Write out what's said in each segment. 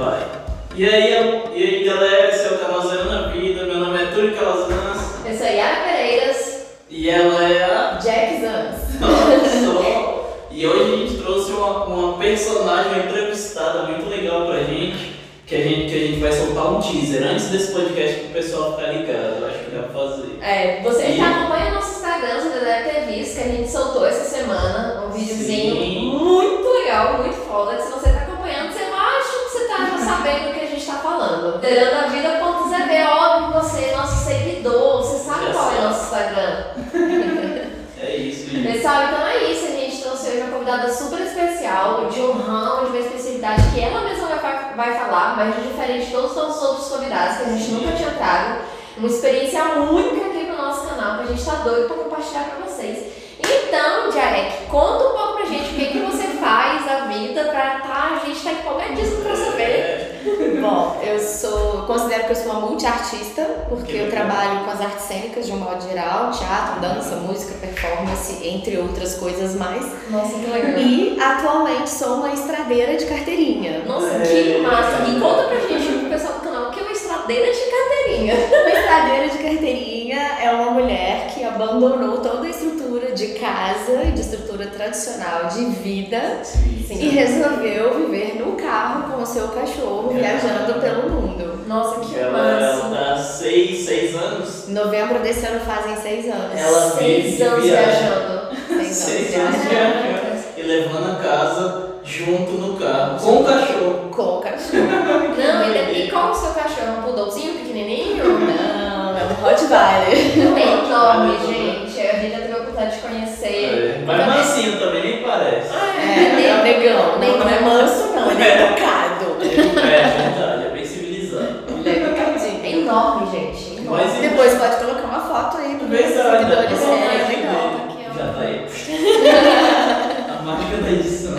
Vai. E aí galera, esse é o canal Zero na Vida, meu nome é Túlio Calazans. Eu sou Yara Pereiras. E ela é a Jack Zans. E hoje a gente trouxe uma personagem, uma entrevistada muito legal pra gente, que a gente vai soltar um teaser antes desse podcast pro pessoal ficar ligado, eu acho que dá pra fazer. Você que acompanha o nosso Instagram, você deve ter visto que a gente soltou essa semana um videozinho muito legal, muito foda. Se você tá acompanhando, você acha que você tá já sabendo do que a gente tá falando. Liderando a Vida.zv, óbvio, você é nosso seguidor, você sabe qual é o nosso Instagram. É isso, gente. Pessoal, então é isso, a gente trouxe hoje uma convidada super especial, de um ramo, de uma especialidade que ela mesma vai falar, mas diferente de todos os nossos outros convidados que a gente nunca tinha trago. Uma experiência única aqui pro nosso canal, que a gente tá doido pra compartilhar pra vocês. Então, Jarek, conta um pouco pra gente o que você faz da vida a gente tá empolgadíssimo pra saber. Bom, considero que eu sou uma multiartista, porque eu trabalho com as artes cênicas de um modo geral, teatro, dança, música, performance, entre outras coisas mais. Nossa, que legal. E atualmente sou uma estradeira de carteirinha. Nossa, que massa! E conta pra gente, pro pessoal do canal, o que é uma estradeira de carteirinha? Uma estradeira de carteirinha é uma mulher que abandonou toda a estrutura de casa e de estrutura tradicional de vida e resolveu viver no carro com o seu cachorro viajando pelo mundo. Nossa, que Ela massa! tá 6 anos. Em novembro desse ano fazem 6 anos. Ela vive 6 anos viajando. 6 6 anos viajando e levando a casa junto no carro, com o cachorro. Com o cachorro. Não, e qual é o seu cachorro? Um poodlezinho pequenininho? Não, é um Rottweiler. É enorme, gente. A gente já teve a oportunidade de conhecer. Mas mansinho também, nem parece. É um negão. Não é manso, não. Ele é educado. É verdade, é bem civilizado. Ele é educadinho. É enorme, gente. Enorme. Mas Depois pode colocar uma foto aí pro verdade, seguidores. né? É legal. Já tá aí. A marca da edição.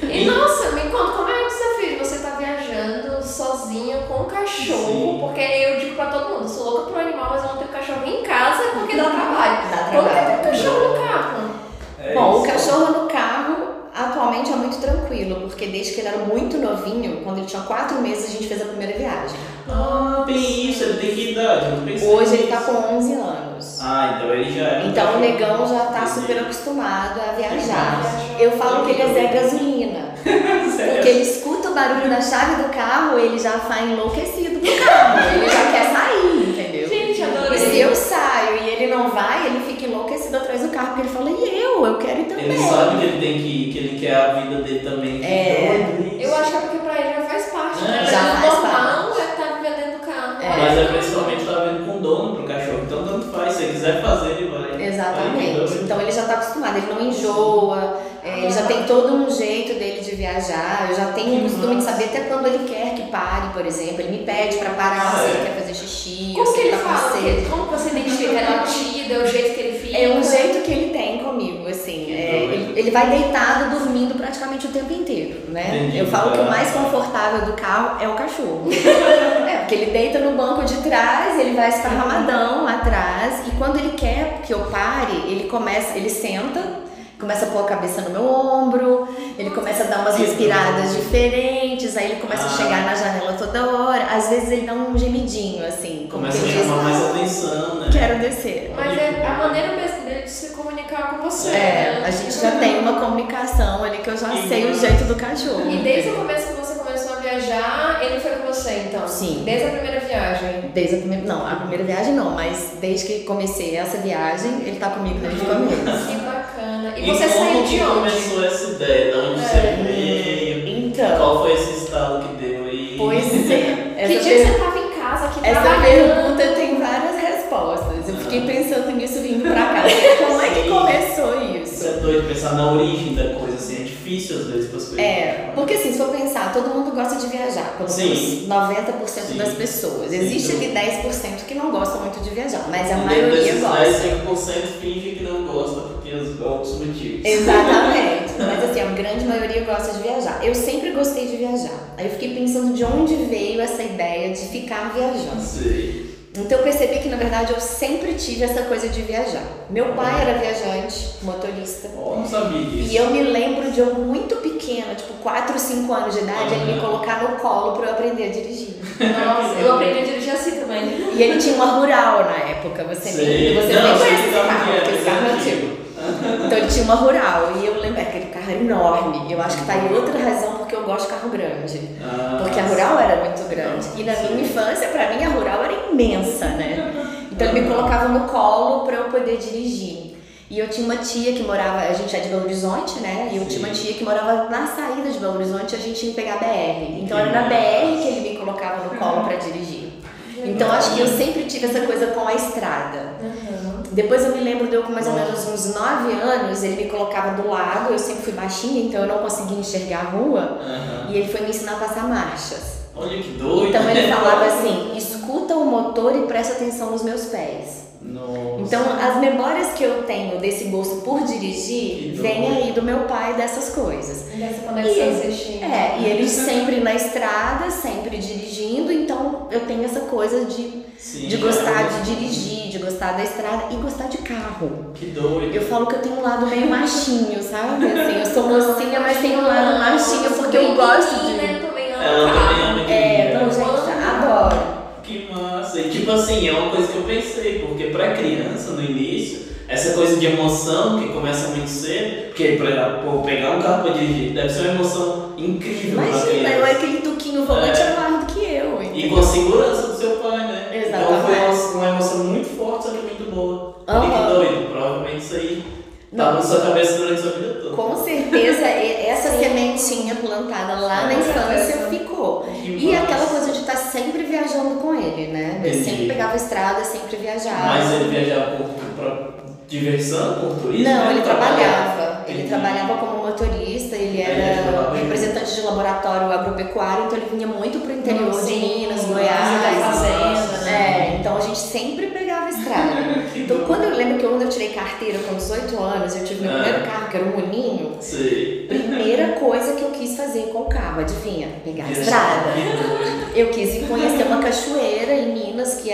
E nossa, me conta, como é que seu filho? Você tá viajando sozinho com um cachorro? Sim. Porque eu digo pra todo mundo, sou louca pro animal, mas eu não tenho cachorro em casa porque dá trabalho. Dá Como que trabalho. tem um cachorro no carro? Bom, o isso. cachorro no carro atualmente é muito tranquilo, porque desde que ele era muito novinho, quando ele tinha 4 meses, a gente fez a primeira viagem. Ah, tem isso, ele tem que idade? Eu não pensei Hoje ele tá nisso. com 11 anos. Ah, então ele já é. Então o negão já tá Entendi. super acostumado a viajar. Eu falo que ele é Zé Gasolina. Sério? Porque ele escuta o barulho da chave do carro, ele já tá enlouquecido pro carro. Ele já quer sair, entendeu? Gente, E adorei. se eu saio e ele não vai, ele fica enlouquecido atrás do carro, porque ele fala, e eu quero ir também. Ele sabe que ele tem que ir, que ele quer a vida dele também. Eu acho que é porque pra ele já faz parte, né? Já Pra ele faz normal é estar vivendo dentro do carro. Mas é principalmente tá vendo com dono pro cachorro, então tanto faz, se ele quiser fazer, ele vai. Exatamente. Então ele já tá acostumado, ele não enjoa, ele já tem todo um jeito dele de viajar. Eu já tenho o costume de saber até quando ele quer que pare, por exemplo. Ele me pede pra parar se ele quer fazer xixi, ou Como se que ele tá com fala? sede. Como que você identifica? É latido, é o jeito que ele fica? É um jeito que ele tem comigo, assim. Ele vai deitado, dormindo praticamente o tempo inteiro, né? Entendi. Eu falo que o mais confortável do carro é o cachorro. Porque ele deita no banco de trás, ele vai esparramadão lá atrás, e quando ele quer que eu pare, ele senta, começa a pôr a cabeça no meu ombro, ele começa a dar umas respiradas diferentes, aí ele começa a chegar na janela toda hora. Às vezes ele dá um gemidinho, assim. como Começa a quem diz, chamar mais atenção, né? quero descer. Mas é a maneira mesmo dele de se comunicar com você. A gente já tem uma comunicação ali que eu já sei o jeito do cachorro. E desde o começo que você começou a viajar, ele foi com você, então? Sim. Desde a primeira viagem? Desde a primeira viagem não, mas desde que comecei essa viagem, ele tá comigo desde o começo. Que bacana. E E você saiu como de que onde? começou essa ideia? De onde você veio? Então, Qual foi esse estalo que deu aí? pois é. Que dia que você tava em casa aqui Essa trabalhando? pergunta tem várias respostas. Eu fiquei pensando nisso vindo pra cá. Como é que começou isso? Você é doido pensar na origem da coisa, assim, é difícil às vezes para as coisas. Porque assim, se for pensar, todo mundo gosta de viajar, pelo menos Sim. 90% Sim. das pessoas. Sim. Existe ali 10% que não gostam muito de viajar, mas a E maioria desses gosta. 5% finge que não gosta porque os outros motivos. Exatamente. Mas assim, a grande maioria gosta de viajar. Eu sempre gostei de viajar. Aí eu fiquei pensando de onde veio essa ideia de ficar viajando. Sei. Então eu percebi que na verdade eu sempre tive essa coisa de viajar. Meu pai era viajante, motorista. Oh, não sabia disso. E eu me lembro de eu muito pequena pequena, tipo 4 ou 5 anos de idade, ele me colocar no colo pra eu aprender a dirigir. Nossa, eu aprendi a dirigir assim também. E ele tinha uma Rural na época, você nem conhece esse carro, porque esse carro é antigo. Então ele tinha uma Rural, e eu lembro, aquele carro era enorme. Eu acho que tá aí outra razão porque eu gosto de carro grande. Porque a Rural era muito grande. E na minha infância, pra mim, a Rural era imensa, né? Então ele me colocava no colo pra eu poder dirigir. E eu tinha uma tia que morava, a gente é de Belo Horizonte, né? E eu tinha uma tia que morava na saída de Belo Horizonte, a gente tinha que pegar a BR. Então era na BR que ele me colocava no colo pra dirigir. Então acho que eu sempre tive essa coisa com a estrada. Depois eu me lembro de eu com mais ou menos uns 9 anos, ele me colocava do lado, eu sempre fui baixinha, então eu não conseguia enxergar a rua. E ele foi me ensinar a passar marchas. Olha que doido. Então ele falava assim, escuta o motor e presta atenção nos meus pés. Nossa. Então as memórias que eu tenho desse gosto por dirigir vem aí do meu pai, dessas coisas. Dessa conexão assistir. E ele sempre na estrada, sempre dirigindo, então eu tenho essa coisa de gostar de dirigir, de gostar da estrada e gostar de carro. Que doido. Eu falo que eu tenho um lado meio machinho, sabe? Assim, eu sou mocinha, mas tenho um lado machinho porque eu gosto de... Ela também ama dirigir. Não, gente, adoro. Que massa. E tipo assim, é uma coisa que eu pensei, porque pra criança, no início, essa coisa de emoção que começa muito cedo, porque pegar um carro pra dirigir deve ser uma emoção incrível pra criança. Imagina, aquele tuquinho volante é maior do que eu. E com a segurança do seu pai, né? Exatamente. Então foi uma emoção muito forte, só que muito boa. Olha que doido, provavelmente isso aí tava na sua cabeça durante a sua vida toda. Com certeza, essa sementinha plantada lá na infância ficou. E aquela coisa de estar sempre viajando com ele, né? Eu sempre pegava a estrada, sempre viajava. Mas ele viajava pra diversão, por turismo? Não, ele trabalhava. Ele trabalhava como motorista, ele era representante de laboratório agropecuário, então ele vinha muito pro interior de Minas, Goiás. Então a gente sempre pegava a estrada. Então quando eu lembro que quando eu tirei carteira com 18 anos, eu tive meu primeiro carro, que era um Moninho. Primeira coisa que eu quis fazer com o carro, adivinha? Pegar a estrada. Eu quis ir conhecer uma cachoeira em Minas, que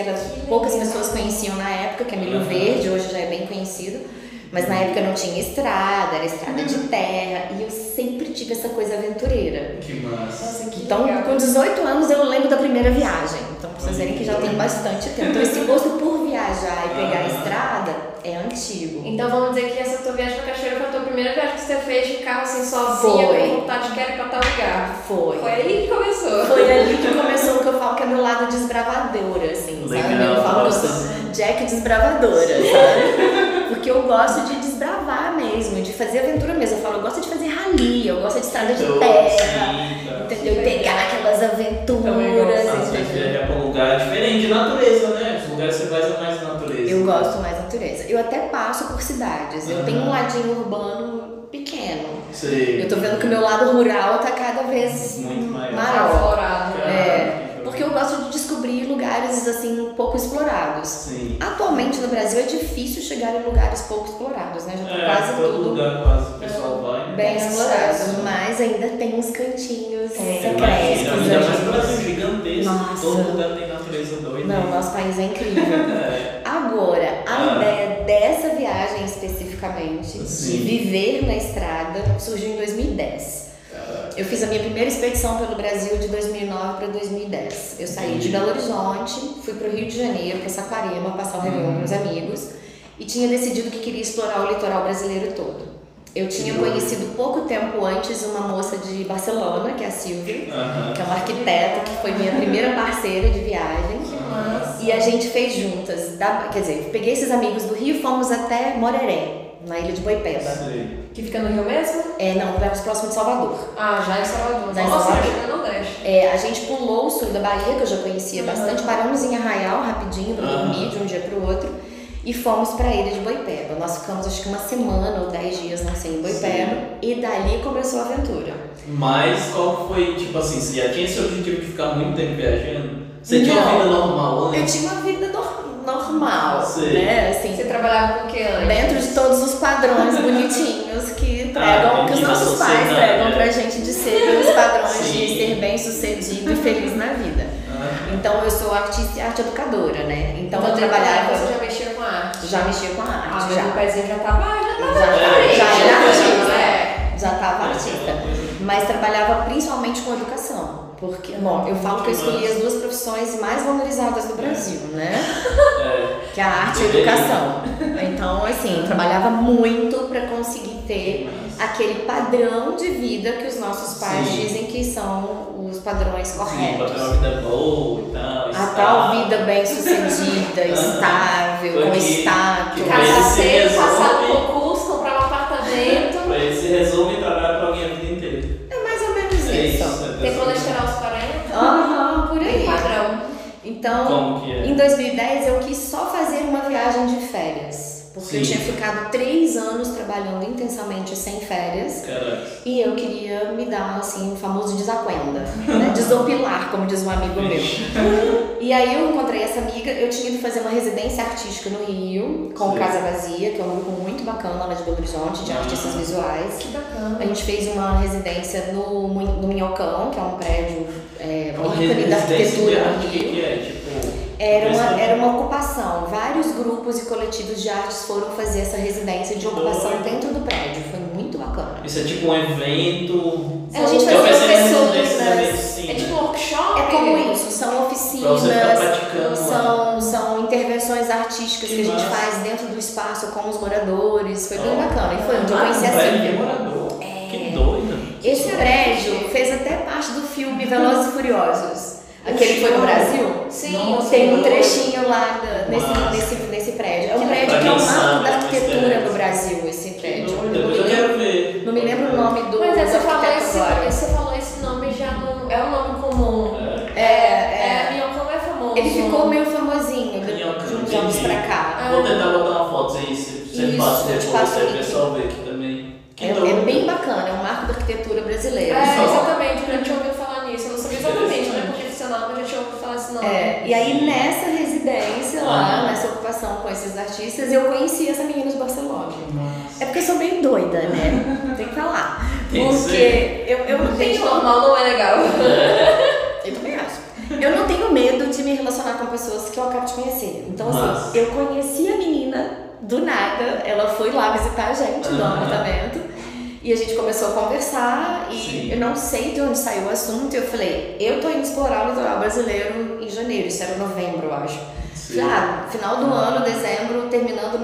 poucas pessoas conheciam na época, que é Milho Verde, hoje já é bem conhecido. Mas na época não tinha estrada, era estrada de terra, e eu sempre tive essa coisa aventureira. Que massa. Nossa, que então, legal. com 18 anos eu lembro da primeira viagem. Então, pra vocês verem que já tem bastante tempo. Então, esse gosto por viajar e pegar a estrada é antigo. Então, vamos dizer que essa tua viagem pra Cachoeira foi a tua primeira viagem que você fez de carro assim, sozinha, com vontade de querer ir pra tal lugar. Foi aí que começou. Foi ali que começou o que eu falo que é meu lado desbravadora, assim, legal, sabe? Eu falo que eu sou Jack desbravadora, sabe? Porque eu gosto de desbravar mesmo, de fazer aventura mesmo. Eu falo, eu gosto de fazer rally, eu gosto de estrada de terra, entendeu? Pegar aquelas aventuras. Você viajar pra um lugar diferente de natureza, né? Os lugares que você vai é mais natureza. Eu gosto mais de natureza. Eu até passo por cidades. Eu tenho um ladinho urbano pequeno. Sim. Eu tô vendo que o meu lado rural tá cada vez muito maior. Aflorado. Porque eu gosto de descobrir lugares assim pouco explorados. Sim. Atualmente no Brasil é difícil chegar em lugares pouco explorados, né? Já tá quase todo tudo lugar quase o pessoal vai. bem explorado, mas ainda tem uns cantinhos secretos. Ainda mais no Brasil gigantesco. Nossa. Todo lugar tem natureza doida. Não, nosso país é incrível. Agora, a ideia dessa viagem especificamente, de viver na estrada, surgiu em 2010. Eu fiz a minha primeira expedição pelo Brasil de 2009 para 2010. Eu saí de Belo Horizonte, fui para o Rio de Janeiro, para Saquarema, passar o Réveillon com os amigos, e tinha decidido que queria explorar o litoral brasileiro todo. Eu tinha conhecido pouco tempo antes uma moça de Barcelona, que é a Silvia, que é uma arquiteta, que foi minha primeira parceira de viagem. E a gente fez juntas, quer dizer, peguei esses amigos do Rio e fomos até Moreré, na ilha de Boipeba. Que fica no Rio mesmo? Não, vamos próximo de Salvador. Já em Salvador. Já em Salvador. Nossa, no Nordeste. A gente pulou o sul da Bahia, que eu já conhecia bastante, paramos em Arraial rapidinho para dormir de um dia para o outro e fomos para a ilha de Boipeba. Nós ficamos acho que uma semana ou 10 dias, não sei, em Boipeba, e dali começou a aventura. Mas qual foi, tipo assim, você já tinha esse objetivo de ficar muito tempo viajando? Você tinha uma vida normal, né? Eu tinha uma vida normal, né? Assim, você trabalhava com o que antes? Dentro de todos os padrões bonitinhos que pregam, que os nossos pais pregam pra gente de ser os padrões de ser bem sucedido e feliz na vida. Então eu sou artista e arte educadora, né? Então eu trabalhava. Você já mexia com arte? Já mexia com a arte. Já. O pezinho já tava já era artista. Já tava artista. Mas trabalhava principalmente com educação. Porque, bom, eu falo que eu escolhi as duas profissões mais valorizadas do Brasil, né? Que é a arte e a educação. Então, assim, eu trabalhava muito para conseguir ter aquele padrão de vida que os nossos pais dizem que são os padrões corretos. Sim, pra ter uma vida boa e tal. A tal vida bem sucedida, estável, com status. Casar cedo, passar no concurso, comprar um apartamento. Pra ele se resume e trabalhar pra alguém a vida inteira. É mais ou menos isso. Tem colesterol aos 40? Aham, por aí. Padrão. Então, Como que é? em 2010 eu quis só fazer uma viagem de férias. Porque eu tinha ficado 3 anos trabalhando intensamente sem férias. Caraca. E eu queria me dar, assim, o famoso desacuenda, né? Desopilar, como diz um amigo meu. E aí eu encontrei essa amiga, eu tinha ido fazer uma residência artística no Rio, com Casa Vazia, que é um grupo muito bacana lá de Belo Horizonte, de artistas visuais. Que bacana. A gente fez uma residência no Minhocão, que é um prédio, um ícone da arquitetura no Rio. Que é, tipo... Era uma ocupação. Vários grupos e coletivos de artes foram fazer essa residência de ocupação dentro do prédio. Foi muito bacana. Isso é tipo um evento... A gente Eu faz pensei nesses professoras. eventos, sim. É tipo um workshop? É como isso, são Pra você ficar praticando, oficinas, são intervenções artísticas que a gente massa. faz dentro do espaço com os moradores. Foi bem bacana. E foi onde eu Ah, conheci a prédio de Silvia. morador. Que doido. Esse prédio fez até parte do filme Velozes e Furiosos. Aquele que foi no Brasil. Sim. Tem um trechinho lá nesse prédio. É um prédio que é o marco da arquitetura no Brasil, esse prédio. Depois eu quero ver. Não me lembro o nome do Mas arquiteto agora. você falou esse nome já não é um nome comum. Minhocão é famoso. Ele ficou meio famosinho de uns anos entendi. pra cá. Vou tentar botar uma foto aí, se você Isso, passa eu te depois, passo aí o o link. pessoal vê aqui também. É bem bacana, é um marco da arquitetura brasileira. Exatamente, eu já tinha ouvido falar nisso. Eu não sabia exatamente, né? Porque funcionava, mas já tinha ouvido falar esse nome. E aí nessa residência lá, nessa ocupação com esses artistas, eu conheci essa menina de Barcelona. É porque eu sou meio doida, né? Tem que falar. Tem que Porque eu não Gente tenho... normal não é legal. Eu também acho. Eu não tenho medo de me relacionar com pessoas que eu acabo de conhecer. Então, assim, eu conheci a menina do nada, ela foi lá visitar a gente no apartamento e a gente começou a conversar e eu não sei de onde saiu o assunto e eu falei, eu tô indo explorar o litoral brasileiro em janeiro, isso era novembro, eu acho. Já, final do ano, dezembro, terminando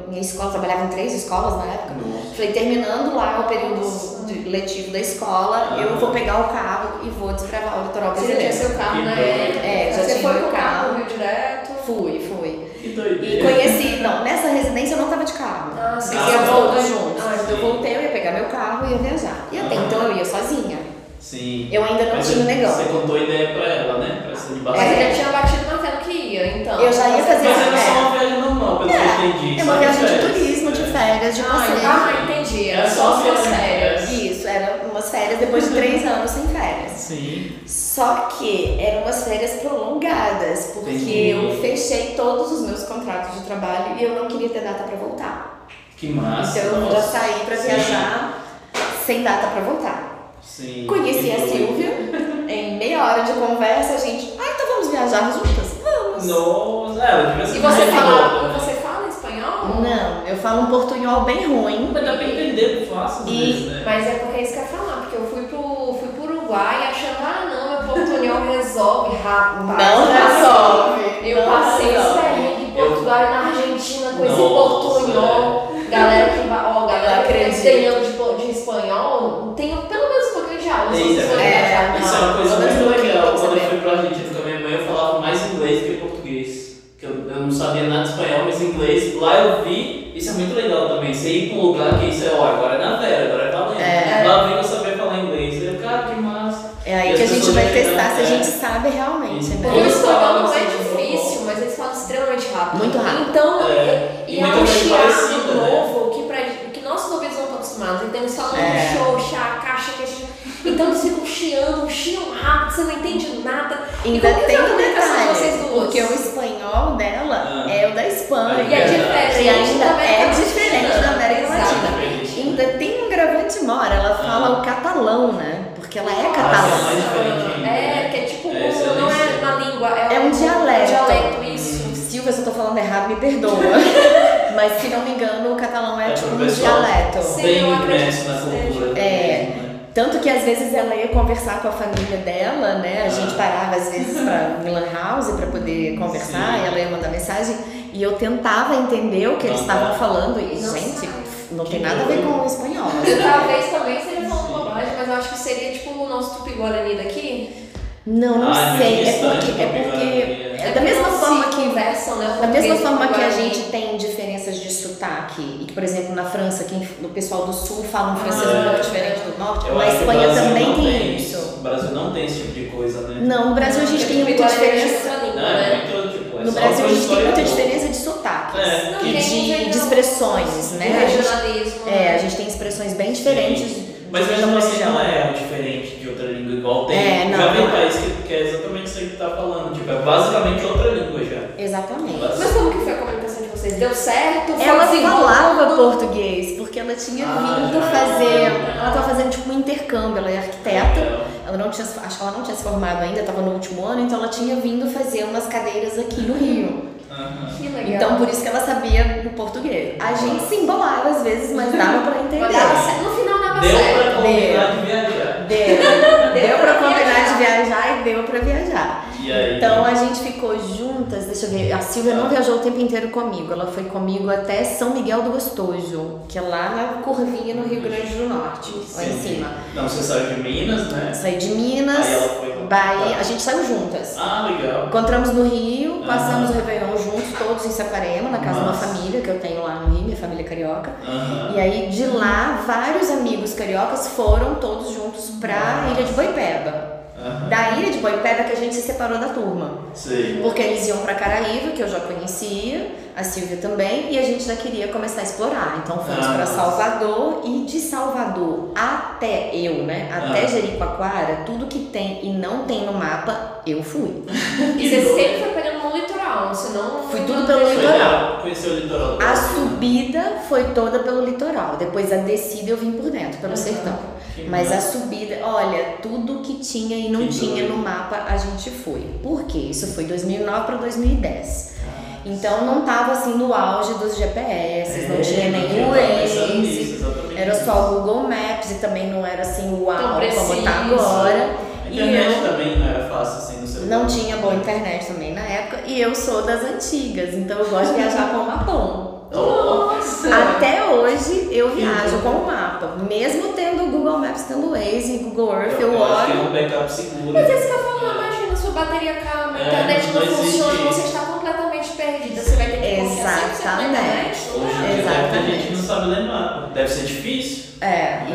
minha escola, eu trabalhava em 3 escolas na época. Falei, terminando lá o período letivo da escola, eu vou pegar o carro e vou desbravar o litoral Você já brasileiro. tinha seu carro, né? Já Você tinha foi meu com o carro carro. no Rio direto? Fui. Que doideira. E conheci, nessa residência eu não tava de carro. Sim. Porque ia voltar juntos. Ah, Quando eu voltei, eu ia pegar meu carro e ia viajar. E até então eu ia sozinha. Sim. Eu ainda não Mas tinha o negão. Você contou a ideia pra ela, né? Pra ser de Mas bastante. ele já tinha batido o martelo que ia, então. Eu já ia fazer Mas era só uma viagem normal, pelo que eu entendi. É só uma viagem de férias. turismo, de férias, de passeio. Entendi. Era Era só só suas férias. férias. Isso, eram umas férias depois de 3 anos sem férias. Sim. Só que eram umas férias prolongadas, porque Entendi. eu fechei todos os meus contratos de trabalho e eu não queria ter data pra voltar. Que massa. Então eu já saí pra Sim. viajar sem data pra voltar. Sim. Conheci a Que doido. Silvia, em meia hora de conversa, a gente, então vamos viajar juntas? Vamos! Nossa, ela devia ser E você mais fala espanhol? Não, eu falo um portunhol bem ruim. Mas dá pra entender fácil, às vezes, né? Mas é porque é isso que eu ia falar, porque eu fui pro Uruguai achando, não, meu portunhol resolve, rapaz. Não resolve. Eu Não passei esse resolve. perrengue em Portugal e na Argentina com esse Nossa, portunhol. Galera que vai, galera que acredito. tem anos de espanhol, tem pelo menos um pouquinho de aula. se Isso você for é viajar. isso é uma coisa Pelo menos muito um legal. pouquinho, Quando eu tem que fui pra Argentina com a minha mãe, eu falava mais inglês que português. Porque eu não sabia nada de espanhol, mas inglês. Lá eu vi, isso é muito legal também. Você ir pra um lugar que isso é, agora é na Vera, agora é valendo. Lá eu vi que eu sabia falar inglês. Eu, cara, que massa. É aí E que a as gente pessoas vai ajudam, testar se a é. gente sabe realmente, Isso. né? Porque o Eles espanhol falam não é assim, difícil, mas eles falam extremamente rápido. Muito rápido. Então, E e é muita um coisa chiado parecida, né? novo que nossos ouvidos não estão acostumados. Então eles falam show, chá, caixa, que a gente... Então eles ficam chiando rápido, você não entende nada. Ainda E como que tem foi a um comunicação de vocês detalhe, duas? porque o espanhol dela é o da Espanha. E é diferente E ainda da América é diferente Latina. da América Exato. Latina. Ainda tem um gravante mora, ela fala o catalão, né? Porque ela é mais catalã. diferente ainda, né? Que é tipo, Essa eu não nem é sei. na língua, É um dialeto. dialeto, isso. Silvia, se eu tô falando errado, me perdoa. Mas se não me engano, o catalão é tipo um pro pessoal dialeto. Sim, bem eu acredito imerso na que cultura. É. mesmo, né? Tanto que às vezes ela ia conversar com a família dela, né? A gente parava às vezes pra Milan House pra poder conversar, e ela ia mandar mensagem e eu tentava entender o que eles estavam falando e, gente, não tem nada a ver com o espanhol. Talvez também seja falando bobagem, mas eu acho que seria tipo o nosso Tupi-Guarani daqui. Não sei, é da mesma forma que conversam, né? da mesma forma que a gente tem diferenças de sotaque e que, por exemplo, na França, o pessoal do sul fala um francês um pouco diferente do norte, na Espanha também tem isso. O Brasil não tem esse tipo de coisa, né? Não, no Brasil a gente tem muita diferença. No Brasil a gente tem muita diferença de sotaques e de expressões, né? A gente tem expressões bem diferentes. Mas mesmo assim não é diferente de outra língua, igual tem. Já tem país que é exatamente isso aí que tu tá falando. Tipo, é basicamente outra língua já. Exatamente. Mas como que foi a comunicação de vocês? Deu certo? Ela falava português, porque ela tinha vindo fazer. Ela tava fazendo tipo um intercâmbio, ela é arquiteta. Ela não tinha, acho que ela não tinha se formado ainda, estava no último ano, então ela tinha vindo fazer umas cadeiras aqui no Rio. Que legal. Então por isso que ela sabia o português. A gente se embolava às vezes, mas dava pra entender. No final dava certo. Deu pra combinar de viajar. Deu pra combinar de viajar e deu pra viajar. E aí? Então a gente ficou juntas, deixa eu ver, a Silvia não viajou o tempo inteiro comigo, ela foi comigo até São Miguel do Gostoso, que é lá na Curvinha, no Rio Grande do Norte, lá em cima. Não, você saiu de Minas, né? Saí de Minas, aí ela foi Bahia, a gente saiu juntas. Legal. Encontramos no Rio, passamos o Réveillon juntos, todos em Saquarema, na casa de uma família que eu tenho lá no Rio, minha família carioca. E aí de lá, vários amigos cariocas foram todos juntos pra Ilha de Boipeba. Da Ilha de Boipeba que a gente se separou da turma. Sim. Porque eles iam pra Caraíva, que eu já conhecia, a Silvia também, e a gente já queria começar a explorar. Então fomos pra Salvador, e de Salvador até até Jericoacoara, tudo que tem e não tem no mapa, eu fui. E você sempre foi pegando no litoral, senão... Fui tudo pelo litoral. Conheceu o litoral. A subida foi toda pelo litoral, depois a descida eu vim por dentro, pelo sertão. Mas a subida, olha, tudo que tinha e não tinha no mapa a gente foi. Por quê? Isso foi 2009 para 2010. Então não tava assim no auge dos GPS, não tinha nem o Waze, era só o Google Maps e também não era assim uau como tá agora. A internet também não era fácil assim no celular. Não tinha boa internet também na época e eu sou das antigas, então eu gosto de viajar com o mapão. Nossa. Até hoje eu viajo com o mapa, mesmo tendo o Google Maps, tendo o Waze e Google Earth, eu olho. Acho que é um backup seguro. Mas é isso que eu falo, imagina, sua bateria calma, a internet não funciona, você está completamente perdida, você vai ter que confiar 100% na internet. Hoje em dia deve ter gente que não sabe ler mapa, deve ser difícil.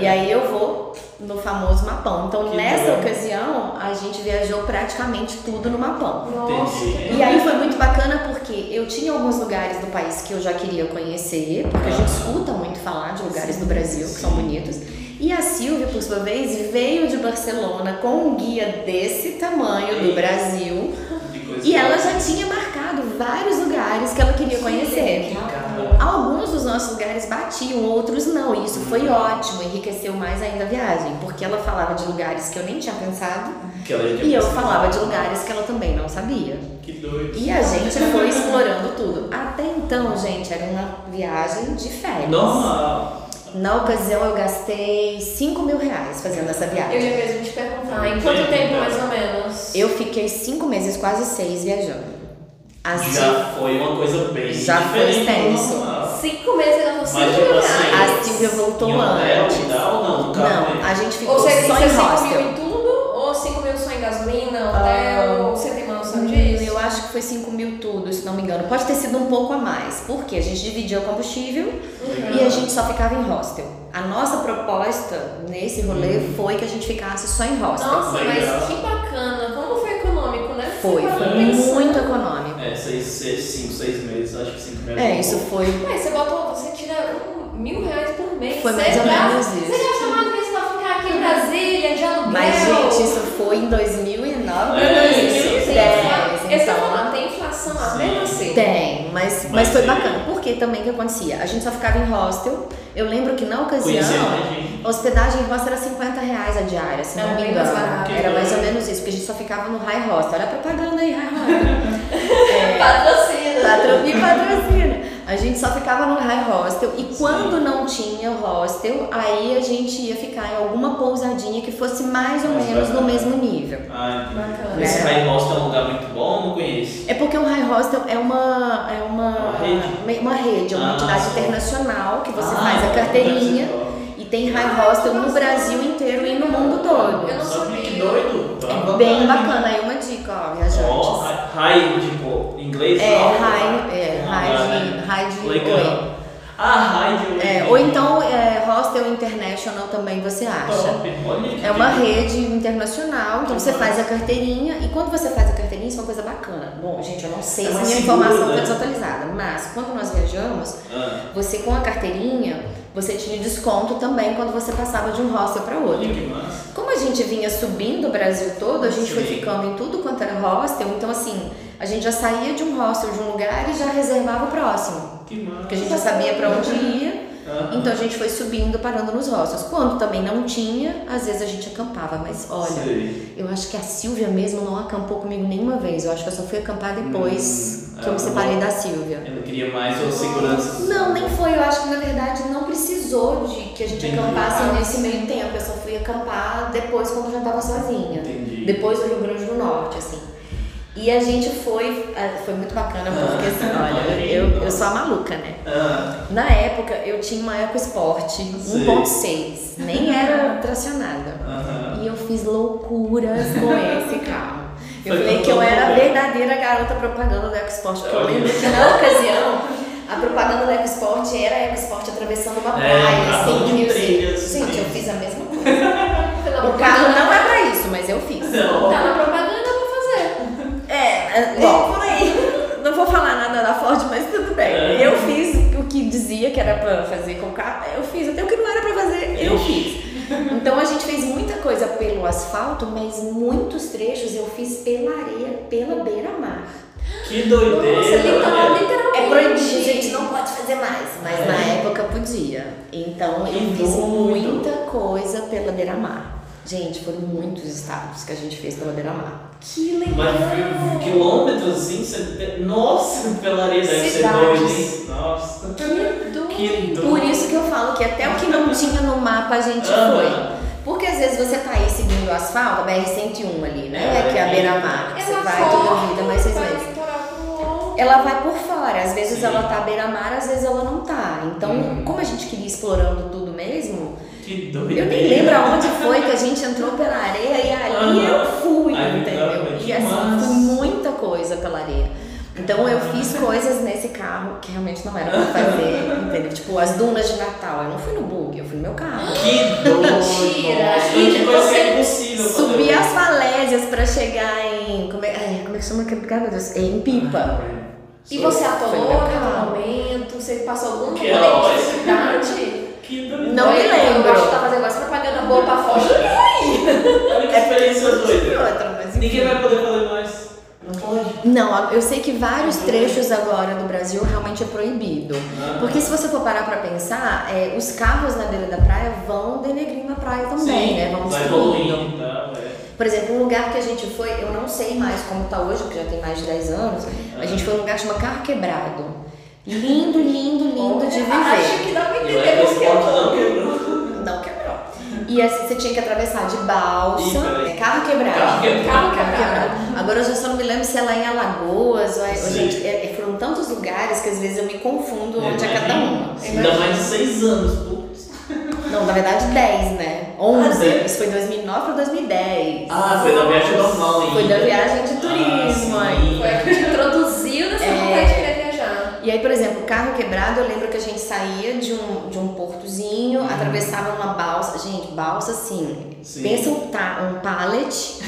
E aí eu vou no famoso mapão. Então nessa ocasião a gente viajou praticamente tudo no mapão. Nossa. E aí foi muito bacana porque eu tinha alguns lugares do país que eu já queria conhecer, porque a gente escuta muito falar de lugares do Brasil que são bonitos. E a Silvia, por sua vez, veio de Barcelona com um guia desse tamanho do Brasil. E ela já tinha marcado vários lugares que ela queria conhecer. Alguns dos nossos lugares batiam, outros não. E isso foi ótimo, enriqueceu mais ainda a viagem. Porque ela falava de lugares que eu nem tinha pensado. E eu falava de lugares que ela também não sabia. Que doido. E a gente foi explorando tudo. Até então, gente, era uma viagem de férias. Normal. Na ocasião eu gastei 5 mil reais fazendo essa viagem. Eu ia mesmo te perguntar, em quanto tempo mais ou menos? Eu fiquei 5 meses, quase 6 viajando. Já foi uma coisa bem já foi extenso. 5 meses eu não sei. A Silvia voltou antes. Não, a gente ficou só em hostel. 5 mil em tudo? Ou 5 mil só em gasolina, hotel? Você tem uma noção disso? Eu acho que foi 5 mil tudo, se não me engano. Pode ter sido um pouco a mais. Porque a gente dividia o combustível e a gente só ficava em hostel. A nossa proposta nesse rolê foi que a gente ficasse só em hostel. Nossa, mas que bacana. Como foi econômico, né? Foi muito econômico. 5, 6 meses, acho que 5 meses. Isso foi. Você tira R$1.000 por mês. Foi mais ou menos isso. Você gasta mais do que isso pra ficar aqui em Brasília, de aluguel. Mas, gente, isso foi em 2009 para 2010. Então, tem inflação lá, mesmo assim. Tem, mas foi bacana. Porque também o que acontecia? A gente só ficava em hostel. Eu lembro que na ocasião, a hospedagem em hostel era R$50 a diária, se não me engano. Era mais ou menos isso, porque a gente só ficava no high hostel. Olha a propaganda aí, high hostel. Patrocina. Me patrocina. A gente só ficava no high hostel e quando não tinha hostel, aí a gente ia ficar em alguma pousadinha que fosse mais ou menos no mesmo nível. Ah, Bacana. esse high hostel é um lugar muito bom, não conheço. É porque o high hostel é uma rede, é uma entidade só. internacional que você faz a carteirinha e tem high hostel no Brasil inteiro e no mundo todo. Eu não sabia. Que doido. É bem bacana, aí uma dica, ó, viajantes. High, tipo, em inglês? High de legal. oi. High de oi. Ou então Hostel International também você acha. Top. Olha que É uma legal. rede internacional, então você faz a carteirinha e quando você faz a carteirinha, isso é uma coisa bacana. Bom, gente, eu não sei se mais minha seguro, informação está né? desatualizada, mas quando nós viajamos, Ah, você com a carteirinha, você tinha desconto também quando você passava de um hostel para outro. olha que massa. Como a gente vinha subindo o Brasil todo, a gente foi Sim. ficando em tudo quanto era hostel, então assim, a gente já saía de um hostel de um lugar e já reservava o próximo. Que massa. Porque a gente já sabia para onde ia, Aham. então a gente foi subindo, parando nos hostels. Quando também não tinha, às vezes a gente acampava, mas olha, Sei. eu acho que a Silvia mesmo não acampou comigo nenhuma vez. Eu acho que eu só fui acampar depois que eu me separei da Silvia. Eu não queria mais ou segurança. Não, nem foi. Eu acho que na verdade não precisou de que a gente Entendi. acampasse nesse meio tempo. Eu só fui acampar depois quando eu já tava sozinha. Entendi. Depois do Rio Grande do Norte, assim. E a gente foi muito bacana porque assim, olha, eu sou a maluca, né? Na época eu tinha uma EcoSport 1.6, nem era tracionada. E eu fiz loucuras com esse carro. Eu falei que eu era a verdadeira garota propaganda da EcoSport, porque eu lembro que na ocasião a propaganda da EcoSport era a EcoSport atravessando uma praia, assim, de Rio. trilhas. Gente, eu fiz a mesma coisa. O carro não é pra isso, mas eu fiz. Não. Tá na propaganda, eu vou fazer. Bom, por aí. Não vou falar nada da Ford, mas tudo bem. Eu fiz o que dizia que era pra fazer com o carro, eu fiz. Até o que não era pra fazer, eu fiz. Então a gente fez muita coisa pelo asfalto, mas muitos trechos eu fiz pela areia, pela beira-mar. Que doideira. Nossa, literalmente. É proibido, gente, não pode fazer mais. Mas na época podia. Então eu fiz muita coisa pela beira-mar. Gente, foram muitos estados que a gente fez pela beira-mar. Que legal. Mas quilômetros assim, nossa, pela areia deve ser doido, hein? Nossa. Que doido. Por isso que eu falo que até o que não tinha no mapa a gente foi. Porque às vezes você tá aí seguindo o asfalto, a BR-101 ali, né? Que é a beira-mar. Você vai toda a vida, mais 6 meses. Ela vai por fora, às vezes ela tá à beira-mar, às vezes ela não tá. Então, como a gente queria ir explorando tudo mesmo, Que doido. eu nem lembro aonde foi que a gente entrou pela areia e ali eu fui, entendeu? E assim, fui muita coisa pela areia. Então eu fiz coisas nesse carro que realmente não era pra fazer, entendeu? Tipo, as dunas de Natal, eu não fui no bug, eu fui no meu carro. Que doido. Mentira. E depois é impossível. Subi as falésias pra chegar em... Como é que chama aquele lugar, meu Deus? Em Pipa. E você Foi atolou meu naquele carro. momento? Você passou algum Que momento de ótimo. dificuldade? Que doido. Não me lembro. Eu acho que tá fazendo mais propaganda boa pra Foz. Olha que experiência doida. Outra, mas enfim. Ninguém vai poder fazer mais. Não pode. Não, eu sei que vários trechos agora do Brasil realmente é proibido. Porque se você for parar pra pensar, os carros na beira da praia vão denegrindo a praia também, né? Vão vai destruindo. evoluindo e tal, Por exemplo, um lugar que a gente foi, eu não sei mais como tá hoje, porque já tem mais de 10 anos, a gente foi num lugar que chama Carro Quebrado. Lindo, lindo, lindo de Acho viver. que dá pra E o entender porque EcoSport não quebrou. Não quebrou. E assim, você tinha que atravessar de balsa. Ih, Carro quebrado. Carro quebrado. Agora eu já só não me lembro se é lá em Alagoas ou Sim. gente, foram tantos lugares que às vezes eu me confundo onde é cada uma. Ainda mais de 6 anos, putz. Não, na verdade 10, né? 11. Dez. Isso foi 2009 para 2010. Foi da viagem normal ainda. Foi da viagem de turismo aí. foi a que te introduziu nessa vontade de querer viajar. E aí, por exemplo, Carro Quebrado, eu lembro que a gente saía de um portozinho, atravessava uma balsa. Gente, balsa assim, Sim. pensa um pallet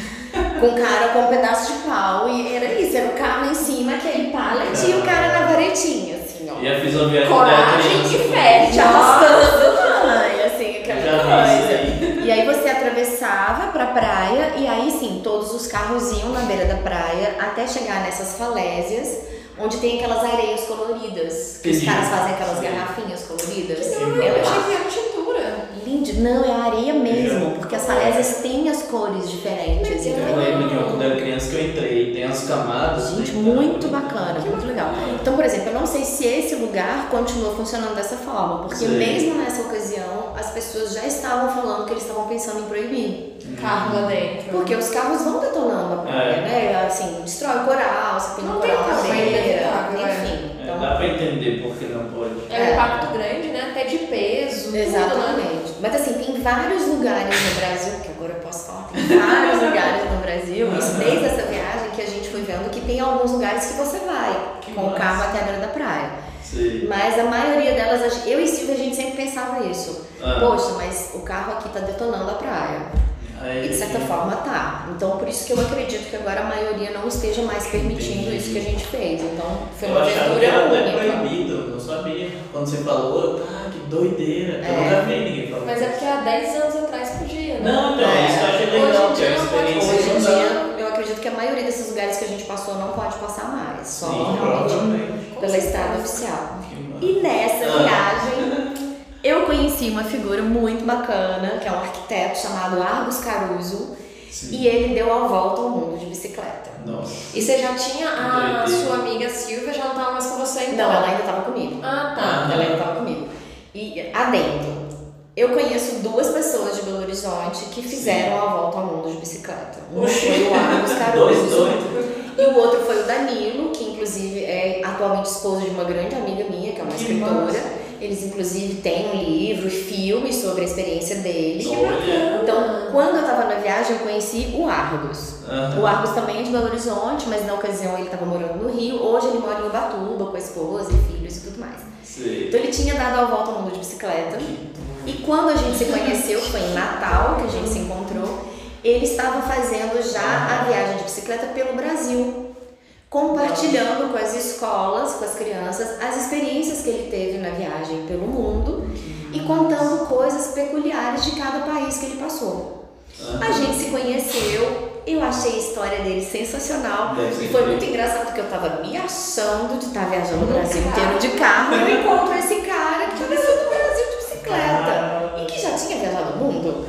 com o cara com um pedaço de pau. E era isso, era o carro em cima, aquele pallet e o cara na varetinha, assim, ó. E eu fiz uma viagem Coragem da e fé, te arrastando. Ai, assim, aquela Já vi coisa. isso aí. E aí você atravessava pra praia e aí sim, todos os carros iam na beira da praia até chegar nessas falésias, onde tem aquelas areias coloridas. Que os Entendi. caras fazem aquelas garrafinhas coloridas. Eu achei que era tintura. Lindo. Não, é a areia mesmo, porque as falésias têm as cores diferentes. Eu lembro de quando eu era criança que eu entrei, tem as camadas. Gente, né? muito bacana, muito legal. Então, por exemplo, eu não sei se esse lugar continua funcionando dessa forma, porque Sim. mesmo nessa ocasião, as pessoas já estavam falando que eles estavam pensando em proibir. Carro lá dentro. Porque os carros vão detonando a praia, né? Assim, destrói o coral, você tem um Não coral tem na como beira, evitar, enfim. Então, Dá pra entender por que não pode. É um impacto grande, né? Até de peso. Tudo, né? exatamente. Mas assim, tem vários lugares no Brasil, que agora eu posso falar, tem vários lugares no Brasil, isso desde essa viagem que a gente foi vendo que tem alguns lugares que você vai com o carro até a beira da praia. Sim. Mas a maioria delas, eu e Silvia, a gente sempre pensava isso. Poxa, mas o carro aqui tá detonando a praia. E de certa forma tá. Então por isso que eu acredito que agora a maioria não esteja mais permitindo isso que a gente fez. Então foi uma Eu achava que era aventura até única. proibido, eu não sabia. Quando você falou, que doideira. Eu É. nunca vi ninguém falando. Mas é porque há 10 anos atrás podia, né? Não, então, isso eu achei legal, que é uma experiência Hoje em que não dá. dia, eu acredito que a maioria desses lugares que a gente passou não pode passar mais. Só Sim, realmente provavelmente. pela estrada oficial. Que massa. E nessa viagem, eu conheci uma figura muito bacana, que é um arquiteto chamado Argos Caruso. Sim. E ele deu a volta ao mundo de bicicleta. Nossa. E você já tinha a Doideira. sua amiga Silvia, já não estava mais com você então? Não, ela ainda estava comigo. Ah, tá. Ela ainda estava comigo. E adendo, eu conheço duas pessoas de Belo Horizonte que fizeram a volta ao mundo de bicicleta. Um foi o Argos Dois Caruso. doidos. E o outro foi o Danilo, que inclusive é atualmente esposo de uma grande amiga minha, que é uma Que escritora. massa. Eles inclusive têm um livro, filmes sobre a experiência dele. Olha. Então, quando eu estava na viagem, eu conheci o Argos. Aham. O Argos também é de Belo Horizonte, mas na ocasião ele estava morando no Rio. Hoje ele mora em Ubatuba com a esposa e filhos e tudo mais. Sim. Então ele tinha dado a volta ao mundo de bicicleta. E quando a gente se conheceu, foi em Natal que a gente se encontrou, ele estava fazendo já a viagem de bicicleta pelo Brasil, compartilhando com as escolas, com as crianças, as experiências que ele teve na viagem pelo mundo e contando coisas peculiares de cada país que ele passou. A gente se conheceu, eu achei a história dele sensacional e foi muito engraçado porque eu estava me achando de estar viajando o Brasil inteiro de carro e eu encontro esse cara que veio do Brasil de bicicleta e que já tinha viajado o mundo.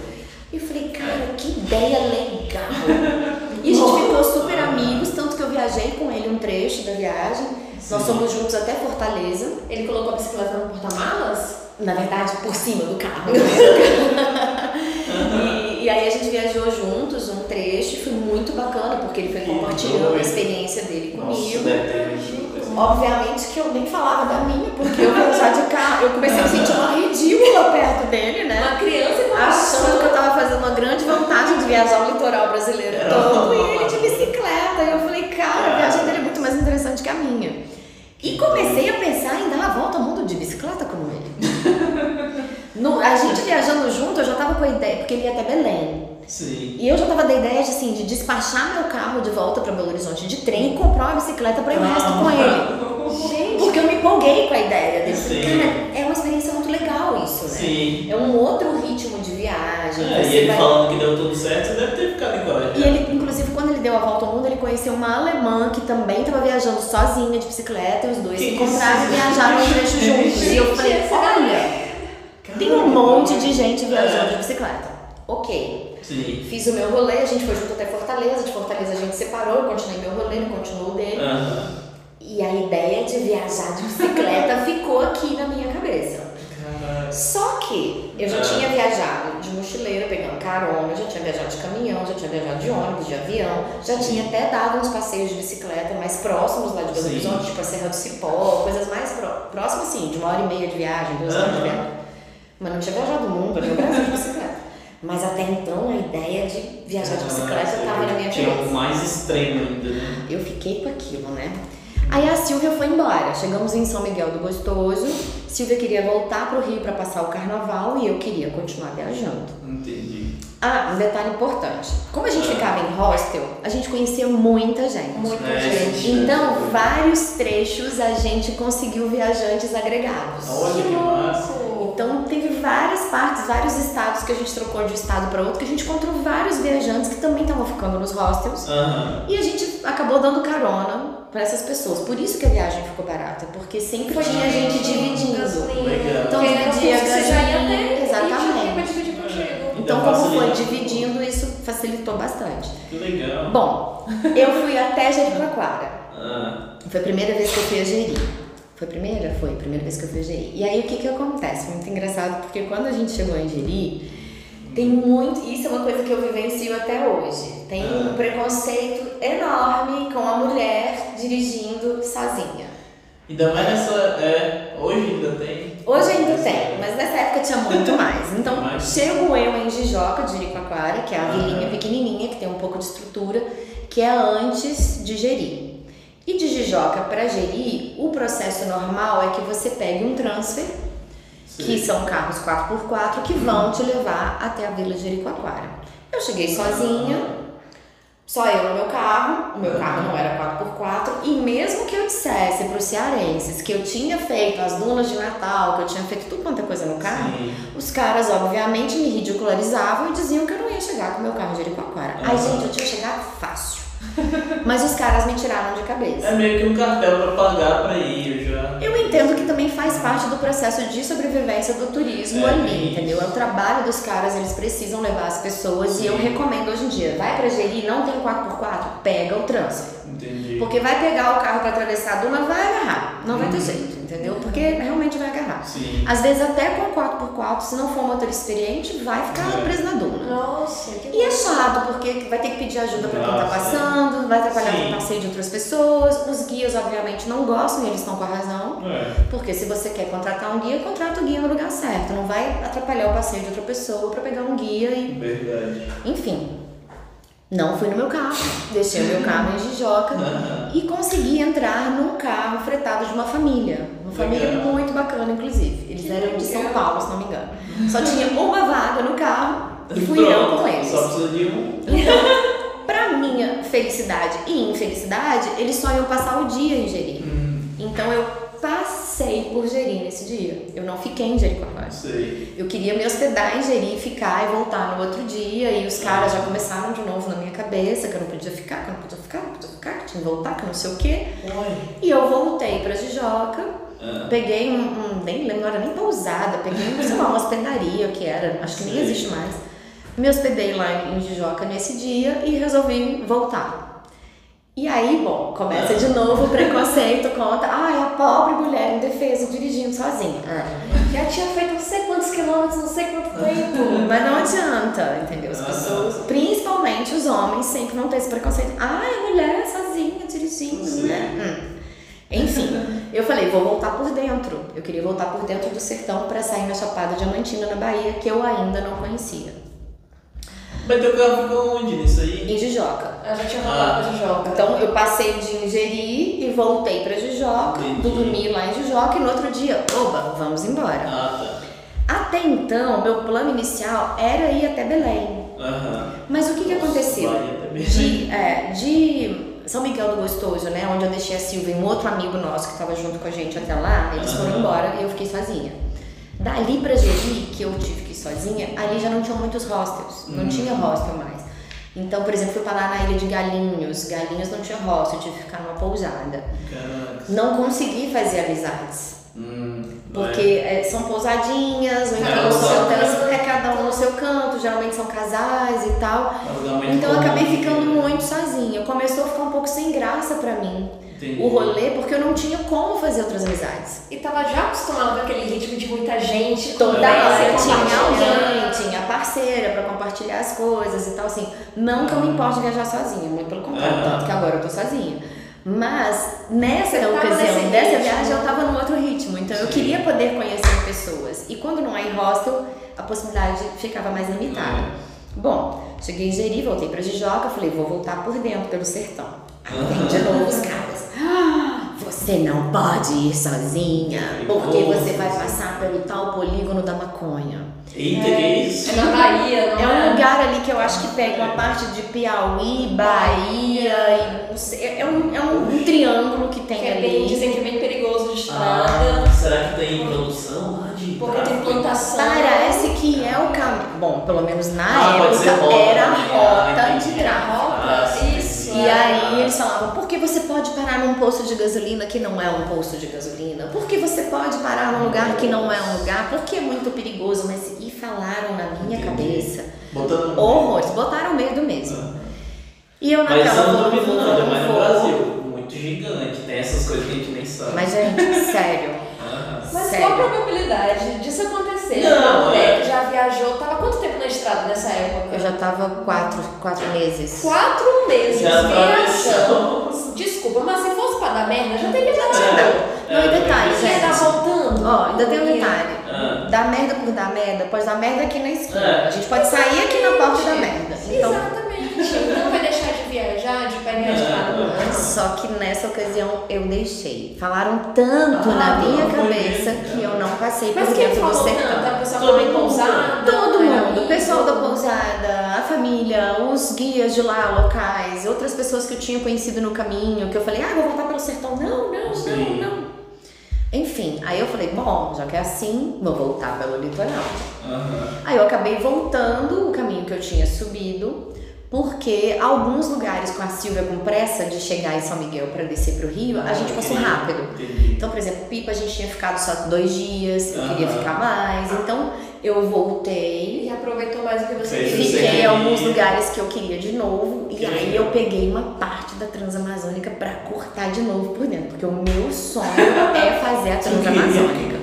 E eu falei, cara, que ideia legal! E a gente ficou super amigos, tanto que eu viajei com ele um trecho da viagem. Nós fomos juntos até Fortaleza. Ele colocou a bicicleta no porta-malas? Na verdade, por cima do carro. E aí a gente viajou juntos um trecho, foi muito bacana, porque ele foi compartilhando a experiência dele Nossa, comigo. deve ter muita coisa. Obviamente que eu nem falava da minha, porque eu viajar de carro, eu comecei a me sentir uma ridícula perto dele, né? Uma criança com Achando que eu tava fazendo uma grande vantagem de viajar o litoral brasileiro todo e ele de bicicleta. E eu falei, cara, a viagem dele é muito mais interessante que a minha. E comecei a pensar em dar a volta ao mundo de bicicleta como ele. A gente viajando junto, eu já tava com a ideia, porque ele ia até Belém. Sim. E eu já tava da ideia de, assim, de despachar meu carro de volta pra Belo Horizonte de trem e comprar uma bicicleta pra ir o resto com ele. Gente, Porque eu me empolguei com a ideia dele. Sim. Cara, é uma experiência muito legal isso, né? Sim. É um outro ritmo de viagem. E você ele vai- falando que deu tudo certo, você deve ter ficado encorajado. E ele, inclusive, quando ele deu a volta ao mundo, ele conheceu uma alemã que também estava viajando sozinha de bicicleta e os dois se Que encontraram isso? e viajaram um trecho juntos. E eu falei, olha, tem um monte de gente viajando de bicicleta. Ok. Sim. Fiz o meu rolê, a gente foi junto até Fortaleza. De Fortaleza a gente separou, eu continuei meu rolê, ele continuou o dele. Aham. E a ideia de viajar de bicicleta ficou aqui na minha cabeça. Caraca. Só que eu já tinha viajado de mochileira, pegando carona, já tinha viajado de caminhão, já tinha viajado de ônibus, de avião, já tinha até dado uns passeios de bicicleta mais próximos lá de Belo Sim. Horizonte, tipo a Serra do Cipó, coisas mais próximas assim, de 1h30 de viagem, 2 horas de viagem. Mas não tinha viajado o mundo, nem o Brasil de bicicleta. Mas até então a ideia de viajar de bicicleta estava na minha Tinha cabeça. o mais extremo ainda, né? Eu fiquei com aquilo, né? Aí a Silvia foi embora. Chegamos em São Miguel do Gostoso. Silvia queria voltar pro Rio para passar o carnaval e eu queria continuar viajando. Entendi. Ah, um detalhe importante. Como a gente ficava em hostel, a gente conhecia muita gente. muita É, gente. gente. Então, vários trechos a gente conseguiu viajantes agregados. Olha que massa. Então, teve várias partes, vários estados que a gente trocou de um estado para outro, que a gente encontrou vários viajantes que também estavam ficando nos hostels. Aham. E a gente acabou dando carona para essas pessoas. Por isso que a viagem ficou barata, porque sempre tinha gente dividindo. Legal. Então, Porque era um dividia curso que você já ia gasolina. ter, Exatamente. e tinha pra dividir contigo. Então, como foi dividindo, isso facilitou bastante. Que legal. Bom, eu fui até Jericoacoara. Foi a primeira vez que eu fui a Jeri. Foi a primeira? Foi a primeira vez que eu fui a Jeri. E aí, o que acontece? Muito engraçado, porque quando a gente chegou em Jeri, tem muito... Isso é uma coisa que eu vivencio até hoje. Tem um preconceito enorme com a mulher dirigindo sozinha. Ainda mais nessa... hoje ainda tem. Hoje ainda tem, mas nessa época tinha muito mais. Então, chego eu em Jijoca, de Jericoacoara, que é a vilinha pequenininha, que tem um pouco de estrutura, que é antes de Jeri. E de Jijoca para Jeri, o processo normal é que você pegue um transfer, que são carros 4x4, que vão te levar até a vila de Jericoacoara. Eu cheguei sozinha, só eu no meu carro, o meu carro não era 4x4, e mesmo que eu dissesse para os cearenses que eu tinha feito as dunas de Natal, que eu tinha feito tudo quanto é coisa no carro, os caras obviamente me ridicularizavam e diziam que eu não ia chegar com o meu carro de Jericoacoara. Ai, gente, eu tinha chegado fácil. Mas os caras me tiraram de cabeça. É meio que um cartel para pagar para ir, já. Eu entendo que também faz parte do processo de sobrevivência do turismo ali, entendeu? É o trabalho dos caras, eles precisam levar as pessoas. E eu recomendo hoje em dia, vai pra Jeri, não tem 4x4, pega o transfer. Entendi. Porque vai pegar o carro para atravessar a duna, vai agarrar, não vai ter jeito, entendeu? Porque realmente vai agarrar. Sim. Às vezes até com 4x4, se não for um motorista experiente, vai ficar preso na duna. Nossa, que E é chato, porque vai ter que pedir ajuda para quem tá passando, vai atrapalhar o passeio de outras pessoas. Os guias, obviamente, não gostam e eles estão com a razão. Porque se você quer contratar um guia, contrata o guia no lugar certo. Não vai atrapalhar o passeio de outra pessoa para pegar um guia e... Verdade. Enfim, não fui no meu carro, deixei o meu carro em Jijoca e consegui entrar num carro fretado de uma família. Uma família muito bacana, inclusive. Eles eram de São Paulo, se não me engano. Só tinha uma vaga no carro e fui eu com eles. Só precisa de um. Então, pra minha felicidade e infelicidade, eles só iam passar o dia em Jeri. Então eu passei por Jeri nesse dia. Eu não fiquei em Jericoacoara. Eu queria me hospedar em Jeri, ficar e voltar no outro dia. E os caras já começaram de novo na minha cabeça que eu não podia ficar, que eu não podia ficar, que tinha que voltar, que não sei o quê. E eu voltei pra Jijoca. Peguei nem lembro, não era nem pousada, peguei, sei lá, uma hospedaria que era, acho que nem existe mais. Me hospedei lá em Jijoca nesse dia e resolvi voltar. E aí, bom, começa de novo o preconceito contra, a pobre mulher indefesa dirigindo sozinha. Já tinha feito não sei quantos quilômetros, não sei quanto tempo. Mas não adianta, entendeu? As pessoas, principalmente os homens, sempre vão ter esse preconceito. A mulher sozinha dirigindo, né? Enfim, eu falei, vou voltar por dentro. Eu queria voltar por dentro do sertão para sair na Chapada Diamantina, na Bahia, que eu ainda não conhecia. Mas teu carro ficou onde nisso aí? Em Jijoca. Eu já tinha voltado pra Jijoca. Então eu passei o dia em Jeri e voltei pra Jijoca, dormi lá em Jijoca e no outro dia, oba, vamos embora. Até então, meu plano inicial era ir até Belém. Mas o que aconteceu? De São Miguel do Gostoso, né, onde eu deixei a Silvia e um outro amigo nosso que estava junto com a gente até lá, eles foram embora e eu fiquei sozinha. Dali pra Jeri, que eu tive que ir sozinha, ali já não tinham muitos hostels, não tinha hostel mais. Então, por exemplo, fui parar na ilha de Galinhos não tinha hostel, eu tive que ficar numa pousada. Não consegui fazer amizades, porque são pousadinhas, ou então são hotéis, cada um no seu canto, geralmente são casais e tal. Então eu acabei ficando muito sozinha, começou a ficar um pouco sem graça pra mim. O rolê, porque eu não tinha como fazer outras amizades. E tava já acostumada com aquele ritmo de muita gente. Toda hora tinha alguém, tinha parceira pra compartilhar as coisas e tal, assim. Não que eu me importe viajar sozinha, muito pelo contrário, tanto que agora eu tô sozinha. Mas nessa ocasião, dessa viagem, eu tava num outro ritmo, então eu queria poder conhecer pessoas. E quando não é em hostel, a possibilidade ficava mais limitada. Bom, cheguei em Jeri, voltei pra Jijoca, falei, vou voltar por dentro, pelo sertão. Aí vem de novo os caras. Você não pode ir sozinha, porque você vai passar pelo tal polígono da maconha. Eita, que isso? É na Bahia, não é? É um lugar ali que eu acho que pega uma parte de Piauí, Bahia, e é um triângulo que tem ali. Dizem que é bem perigoso de estrada. Será que tem produção lá de... Porque tem plantação. Parece que é o caminho. Bom, pelo menos na época era a rota de tráfego. Isso. E aí eles falavam, por que você pode parar num posto de gasolina que não é um posto de gasolina? Por que você pode parar num lugar que não é um lugar? Porque é muito perigoso, mas e falaram na minha cabeça Botando no Horrores, botaram medo mesmo. E eu Mas naquela eu não duvido não, ainda mais no Brasil. Muito gigante, tem essas coisas que a gente nem sabe. Mas, gente, sério. Mas sério. qual a probabilidade disso acontecer? Não, Uma mulher que já viajou, tava quanto tempo na estrada nessa época? Eu já tava 4 meses. 4 meses Já viajando. Desculpa, mas se fosse pra dar merda, já teria dado. Não, e detalhe, Você ia dar gente. voltando? Ó, ainda tem um Ia. detalhe. Dar merda por dar merda, pode dar merda aqui na esquina. É. A gente pode sair aqui na porta da merda. Então, Exatamente. Não vai deixar de viajar, de pegar de carro. só que nessa ocasião eu deixei. Falaram tanto na minha não foi cabeça mesmo, que eu não passei por Mas quem dentro do falou sertão. tanto? O pessoal Todo tava em mundo. pousada? Todo era mundo, o amigo? pessoal da pousada, a família, os guias de lá, locais, outras pessoas que eu tinha conhecido no caminho, que eu falei, vou voltar pelo sertão. Sim. Não. Enfim, aí eu falei, bom, já que é assim, vou voltar pelo litoral. Aí eu acabei voltando o caminho que eu tinha subido, porque alguns lugares com a Silvia com pressa de chegar em São Miguel para descer pro Rio, a gente passou rápido. Entendi. Então, por exemplo, Pipa a gente tinha ficado só 2 dias, eu queria ficar mais, então eu voltei. E aproveitou mais o que você Fez o queria. Fiquei em queria. alguns lugares que eu queria de novo, e Que aí legal. eu peguei uma parte da Transamazônica pra cortar de novo por dentro, porque o meu sonho é fazer a Transamazônica.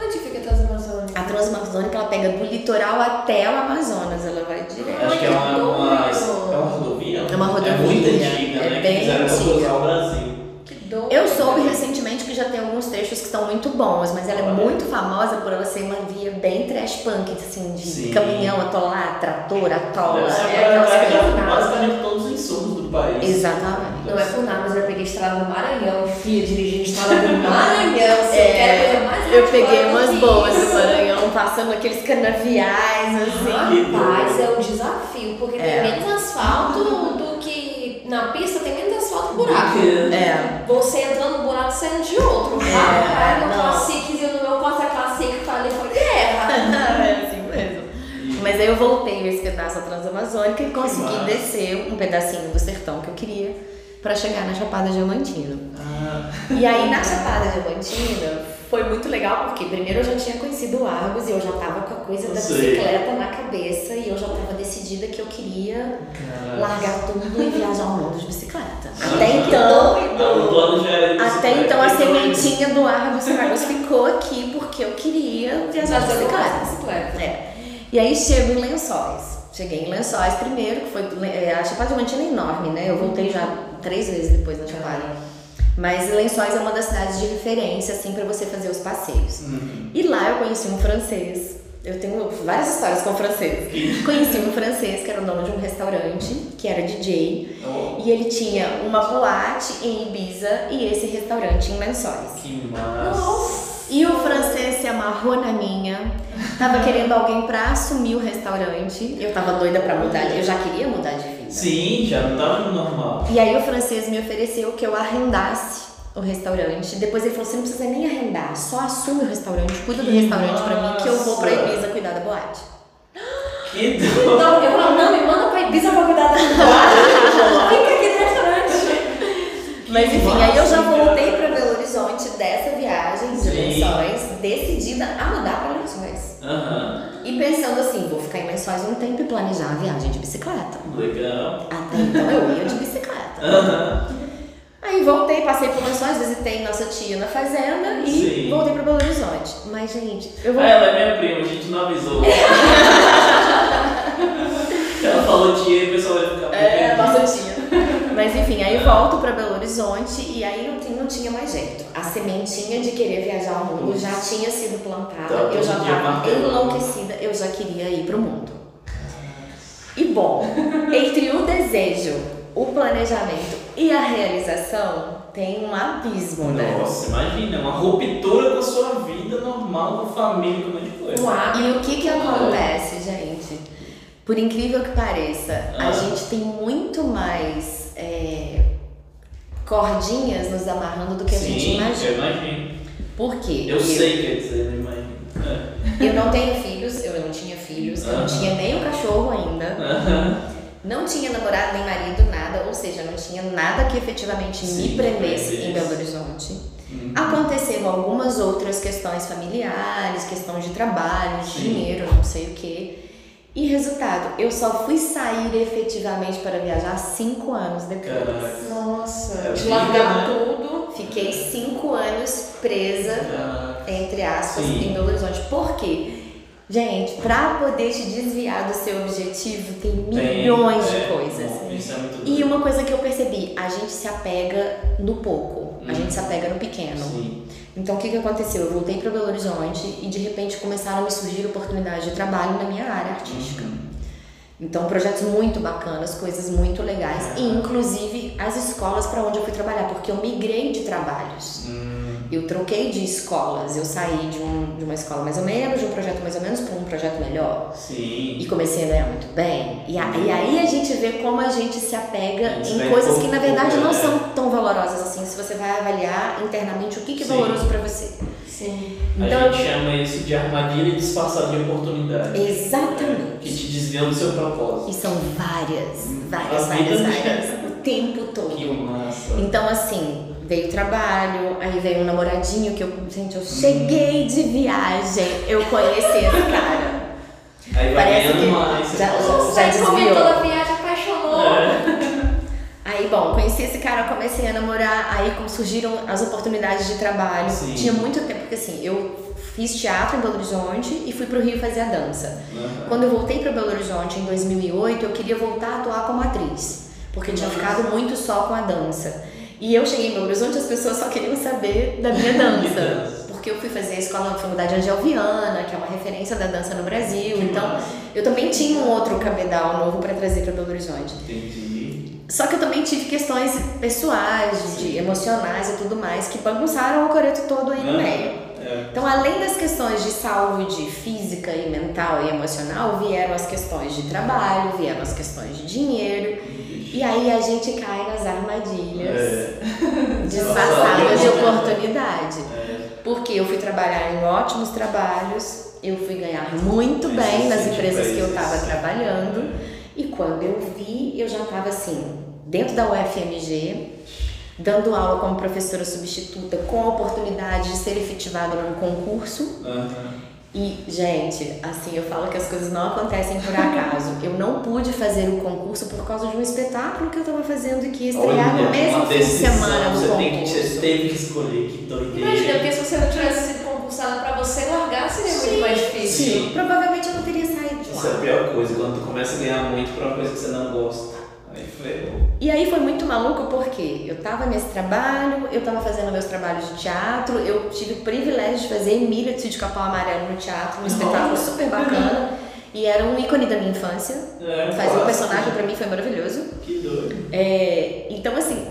Onde fica a Transamazônica? A Transamazônica ela pega do litoral até o Amazonas, ela vai direto. Acho que é uma rodovia? É uma rodovia, É muito antiga, é né? bem que fizeram pra antiga. cruzar o Brasil. Que doido. Eu soube recentemente que já tem alguns trechos que estão muito bons, mas ela é muito famosa por ela ser uma via bem trash punk, assim, de Sim. caminhão atolar, trator, atola, Deve ser é aquelas pra coisas. carregar basicamente todos os insumos do país. Exatamente. Não é por nada, mas eu peguei estrada do Maranhão, filha, dirigindo estrada do Maranhão. Se eu quero coisa mais Eu peguei hardcore umas que boas isso. do Maranhão, passando aqueles canaviais, assim. Rapaz, é um desafio, porque É. tem menos asfalto do que na pista, tem menos asfalto que buraco. É. Você entrando no buraco saindo de outro. Rapaz, no não. classiquezinho no meu Costa Classic, que falei, foi guerra. É assim mesmo. Mas aí eu voltei esse pedaço da Transamazônica e consegui massa. descer um pedacinho do sertão que eu queria pra chegar na Chapada Diamantina. Ah, E aí na Chapada Diamantina foi muito legal porque primeiro eu já tinha conhecido o Argos e eu já tava com a coisa da Sei. bicicleta na cabeça e eu já tava decidida que eu queria largar tudo e viajar o mundo de bicicleta. Até então, o plano já era de até bicicleta. então a sementinha do Argos ficou aqui porque eu queria viajar de Mas eu gosto de bicicleta. bicicleta. É. E aí chego em Lençóis. Cheguei em Lençóis primeiro, que foi a Chapada Diamantina é enorme, né? Eu voltei já 3 vezes depois na Chapada. Mas Lençóis é uma das cidades de referência, assim, pra você fazer os passeios. E lá eu conheci um francês. Eu tenho várias histórias com francês. Conheci um francês que era o dono de um restaurante, que era DJ. Oh, E ele tinha uma boate em Ibiza e esse restaurante em Lençóis. que massa. E o francês se amarrou na minha, tava querendo alguém pra assumir o restaurante. Eu tava doida pra mudar, eu já queria mudar de vida. Sim, já não tava no normal. E aí o francês me ofereceu que eu arrendasse o restaurante. Depois ele falou, você não precisa nem arrendar, só assume o restaurante, cuida do Que restaurante pra mim que eu vou pra massa. Ibiza cuidar da boate. Que doido. Então, eu falo, não, me manda pra Ibiza pra cuidar da boate. Fica aqui no restaurante. Mas enfim, massa, aí eu já cara. voltei pra Belo Horizonte dessa viagem de Sim. Lençóis, decidida a mudar pra Lençóis. E pensando assim, vou ficar em Lençóis um tempo e planejar a viagem de bicicleta. Legal. Até então eu ia de bicicleta. Aí voltei, passei por Lençóis, visitei nossa tia na fazenda e Sim. voltei pra Belo Horizonte. Mas, gente, eu vou. Ah, ela é minha prima, a gente não avisou. Ela falou tia e o pessoal vai ficar nossa tia. Mas enfim, aí eu volto pra Belo Horizonte e aí não tinha mais jeito. A sementinha de querer viajar ao mundo já tinha sido plantada, Tá, eu já todo dia tava martelando. enlouquecida, eu já queria ir pro mundo. E bom, entre o desejo, o planejamento e a realização, tem um abismo, né? Nossa, imagina, uma ruptura com a sua vida normal, com família, com um monte de coisa. E o que acontece, gente? Por incrível que pareça, a gente tem muito mais cordinhas nos amarrando do que a gente Sim, imagina. eu imagino. Por quê? Eu sei, quer dizer, eu imagino. Eu não tenho filhos, eu não tinha filhos, eu não tinha nem um cachorro ainda, não tinha namorado nem marido, nada, ou seja, não tinha nada que efetivamente Sim, me prendesse prendesse. em Belo Horizonte. Aconteceram algumas outras questões familiares, questão de trabalho, de Sim. dinheiro, não sei o quê. E resultado, eu só fui sair efetivamente para viajar 5 anos depois. Caraca. Nossa, de vida, largar né? tudo. Fiquei 5 anos presa, Caraca. entre aspas, Sim. em Belo Horizonte. Por quê? Gente, pra poder te desviar do seu objetivo, tem milhões de coisas. Isso é muito E uma coisa que eu percebi, a gente se apega no pouco, a gente se apega no pequeno. Sim. Então o que aconteceu? Eu voltei para Belo Horizonte e de repente começaram a me surgir oportunidades de trabalho na minha área artística. Então projetos muito bacanas, coisas muito legais, e inclusive as escolas para onde eu fui trabalhar, porque eu migrei de trabalhos. Eu troquei de escolas, eu saí de uma escola mais ou menos, de um projeto mais ou menos para um projeto melhor. Sim. E comecei a ganhar muito bem. E aí a gente vê como a gente se apega em coisas que na verdade não são tão valorosas assim, se você vai avaliar internamente o que é valoroso para você. Sim. Então, a gente chama isso de armadilha disfarçada de oportunidade. Exatamente. Que te desviam do seu propósito. E são várias. O tempo todo. Que massa. Então, assim, veio trabalho, aí veio um namoradinho que eu cheguei de viagem, eu conheci esse cara. Aí vai Parece ganhando que mais. já Você comentou desviou. da viagem, apaixonou. Aí, bom, conheci esse cara, comecei a namorar, aí surgiram as oportunidades de trabalho. Sim. Tinha muito tempo, porque assim, eu fiz teatro em Belo Horizonte e fui pro Rio fazer a dança. Quando eu voltei para Belo Horizonte em 2008, eu queria voltar a atuar como atriz, porque eu tinha ficado muito só com a dança. E eu cheguei em Belo Horizonte, as pessoas só queriam saber da minha dança. Porque eu fui fazer a escola na Faculdade Angel Viana, que é uma referência da dança no Brasil. Então, eu também tinha um outro cabedal novo para trazer para Belo Horizonte. Entendi. Só que eu também tive questões pessoais, de emocionais e tudo mais, que bagunçaram o coreto todo aí no meio. Então, além das questões de saúde física e mental e emocional, vieram as questões de trabalho, vieram as questões de dinheiro. E aí a gente cai nas armadilhas disfarçadas de oportunidade. Porque eu fui trabalhar em ótimos trabalhos, eu fui ganhar muito bem nas empresas que eu estava trabalhando. E quando eu vi, eu já estava assim, dentro da UFMG, dando aula como professora substituta, com a oportunidade de ser efetivada num concurso. E, gente, assim, eu falo que as coisas não acontecem por acaso. Eu não pude fazer o concurso por causa de um espetáculo que eu estava fazendo e que ia estrear no mesmo fim de semana do concurso. Você teve que escolher, que doideira. Imagina, porque se você não tivesse sido concursada pra você largar, seria muito mais difícil. Sim, provavelmente eu não teria saído de lá. Isso é a pior coisa, quando tu começa a ganhar muito pra uma coisa que você não gosta. Aí ferrou. E aí foi muito maluco porque eu tava nesse trabalho, eu tava fazendo meus trabalhos de teatro, eu tive o privilégio de fazer Emília de Capão Amarelo no teatro, um espetáculo super bacana. E era um ícone da minha infância. Fazer o personagem pra mim foi maravilhoso. Que doido. Então assim,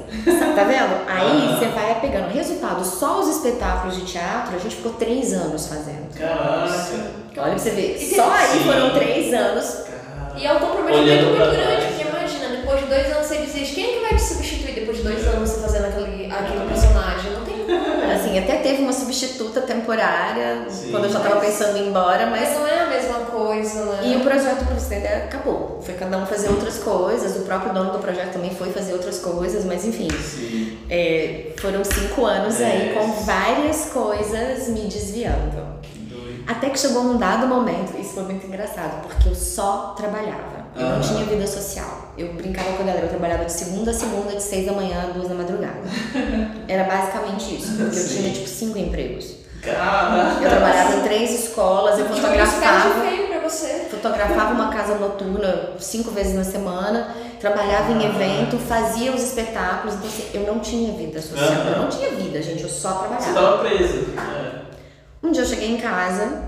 tá vendo? Aí você vai pegando resultado. Só os espetáculos de teatro, a gente ficou 3 anos fazendo. Caraca. Olha pra você ver, só aí foram 3 anos. E é um comprometimento muito grande, porque imagina, depois de 2 anos você desiste, quem é que vai te substituir depois de 2 anos você fazendo aquele personagem? Não tem como. Assim, até teve uma substituta temporária, quando eu já tava pensando em ir embora, Mas não é a mesma coisa, né? E o projeto, pra você ter ideia, acabou. Foi cada um fazer outras coisas, o próprio dono do projeto também foi fazer outras coisas, mas enfim. Foram 5 anos aí com várias coisas me desviando. Até que chegou um dado momento, isso foi muito engraçado, porque eu só trabalhava. Eu não tinha vida social. Eu brincava com a galera, eu trabalhava de segunda a segunda, de 6 da manhã a 2 da madrugada. Era basicamente isso, porque eu tinha tipo 5 empregos. Caraca. Eu trabalhava em 3 escolas, eu fotografava uma casa noturna 5 vezes na semana, trabalhava em evento, fazia os espetáculos, então assim, eu não tinha vida social. Eu não tinha vida, gente, eu só trabalhava. Você tava presa. Um dia eu cheguei em casa,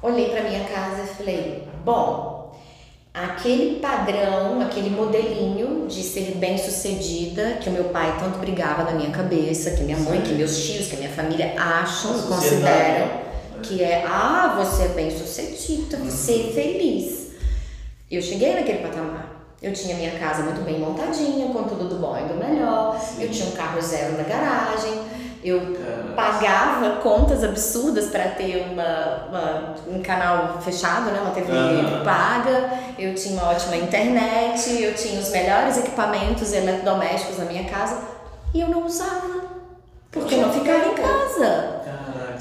olhei pra minha casa e falei, bom, aquele padrão, aquele modelinho de ser bem-sucedida, que o meu pai tanto brigava na minha cabeça, que minha mãe, que meus tios, que minha família acham e consideram, que é, você é bem-sucedida, você é feliz. Eu cheguei naquele patamar. Eu tinha minha casa muito bem montadinha, com tudo do bom e do melhor, eu tinha um carro 0 na garagem, eu pagava contas absurdas para ter um canal fechado, né? Uma TV paga, eu tinha uma ótima internet, eu tinha os melhores equipamentos eletrodomésticos na minha casa e eu não usava, porque eu não ficava em casa.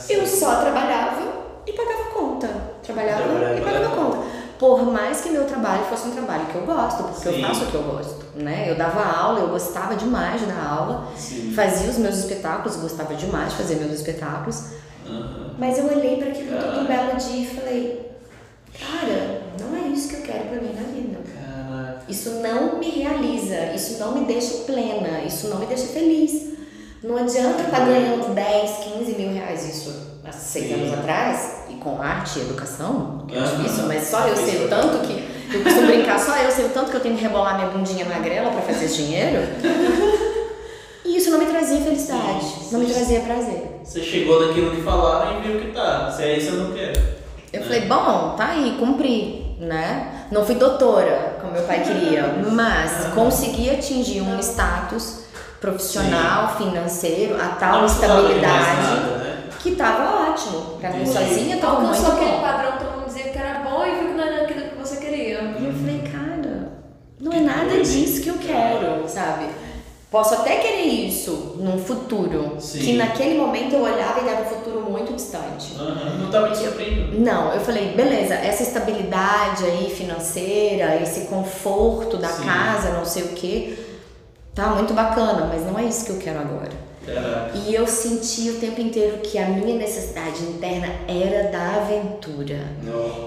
Eu só trabalhava e pagava conta. Trabalhava e pagava conta. por mais que meu trabalho fosse um trabalho que eu gosto, porque Sim. eu faço o que eu gosto, né? Eu dava aula, eu gostava demais de dar aula, Sim. fazia os meus espetáculos, gostava demais de fazer meus espetáculos, mas eu olhei para aquilo todo um belo dia e falei, cara, não é isso que eu quero pra mim na vida. Caraca. Isso não me realiza, isso não me deixa plena, isso não me deixa feliz. Não adianta estar ganhando 10, 15 mil reais, isso há 6 anos atrás, e com arte e educação, que é difícil, mas só eu sei o tanto que, eu costumo brincar, só eu sei o tanto que eu tenho que rebolar minha bundinha magrela pra fazer esse dinheiro. E isso não me trazia felicidade, não me trazia prazer. Você chegou naquilo que falaram e viu que tá, se é isso eu não quero. Eu falei, bom, tá aí, cumpri, né? Não fui doutora, como meu pai queria, mas consegui atingir um status profissional, financeiro, a tal Não precisava de mais estabilidade nada, né? que tava ótimo. Pra mim sozinha tava muito Alcançou aquele bom. padrão que todo mundo dizia que era bom e viu que não era aquilo que você queria. E eu falei, cara, não é nada disso que eu quero, sabe? Posso até querer isso num futuro, Sim. que naquele momento eu olhava e era um futuro muito distante. Não tava te surpreendendo. Não, eu falei, beleza, essa estabilidade aí financeira, esse conforto da Sim. casa, não sei o que, tá muito bacana, mas não é isso que eu quero agora. Caraca. E eu senti o tempo inteiro que a minha necessidade interna era da aventura,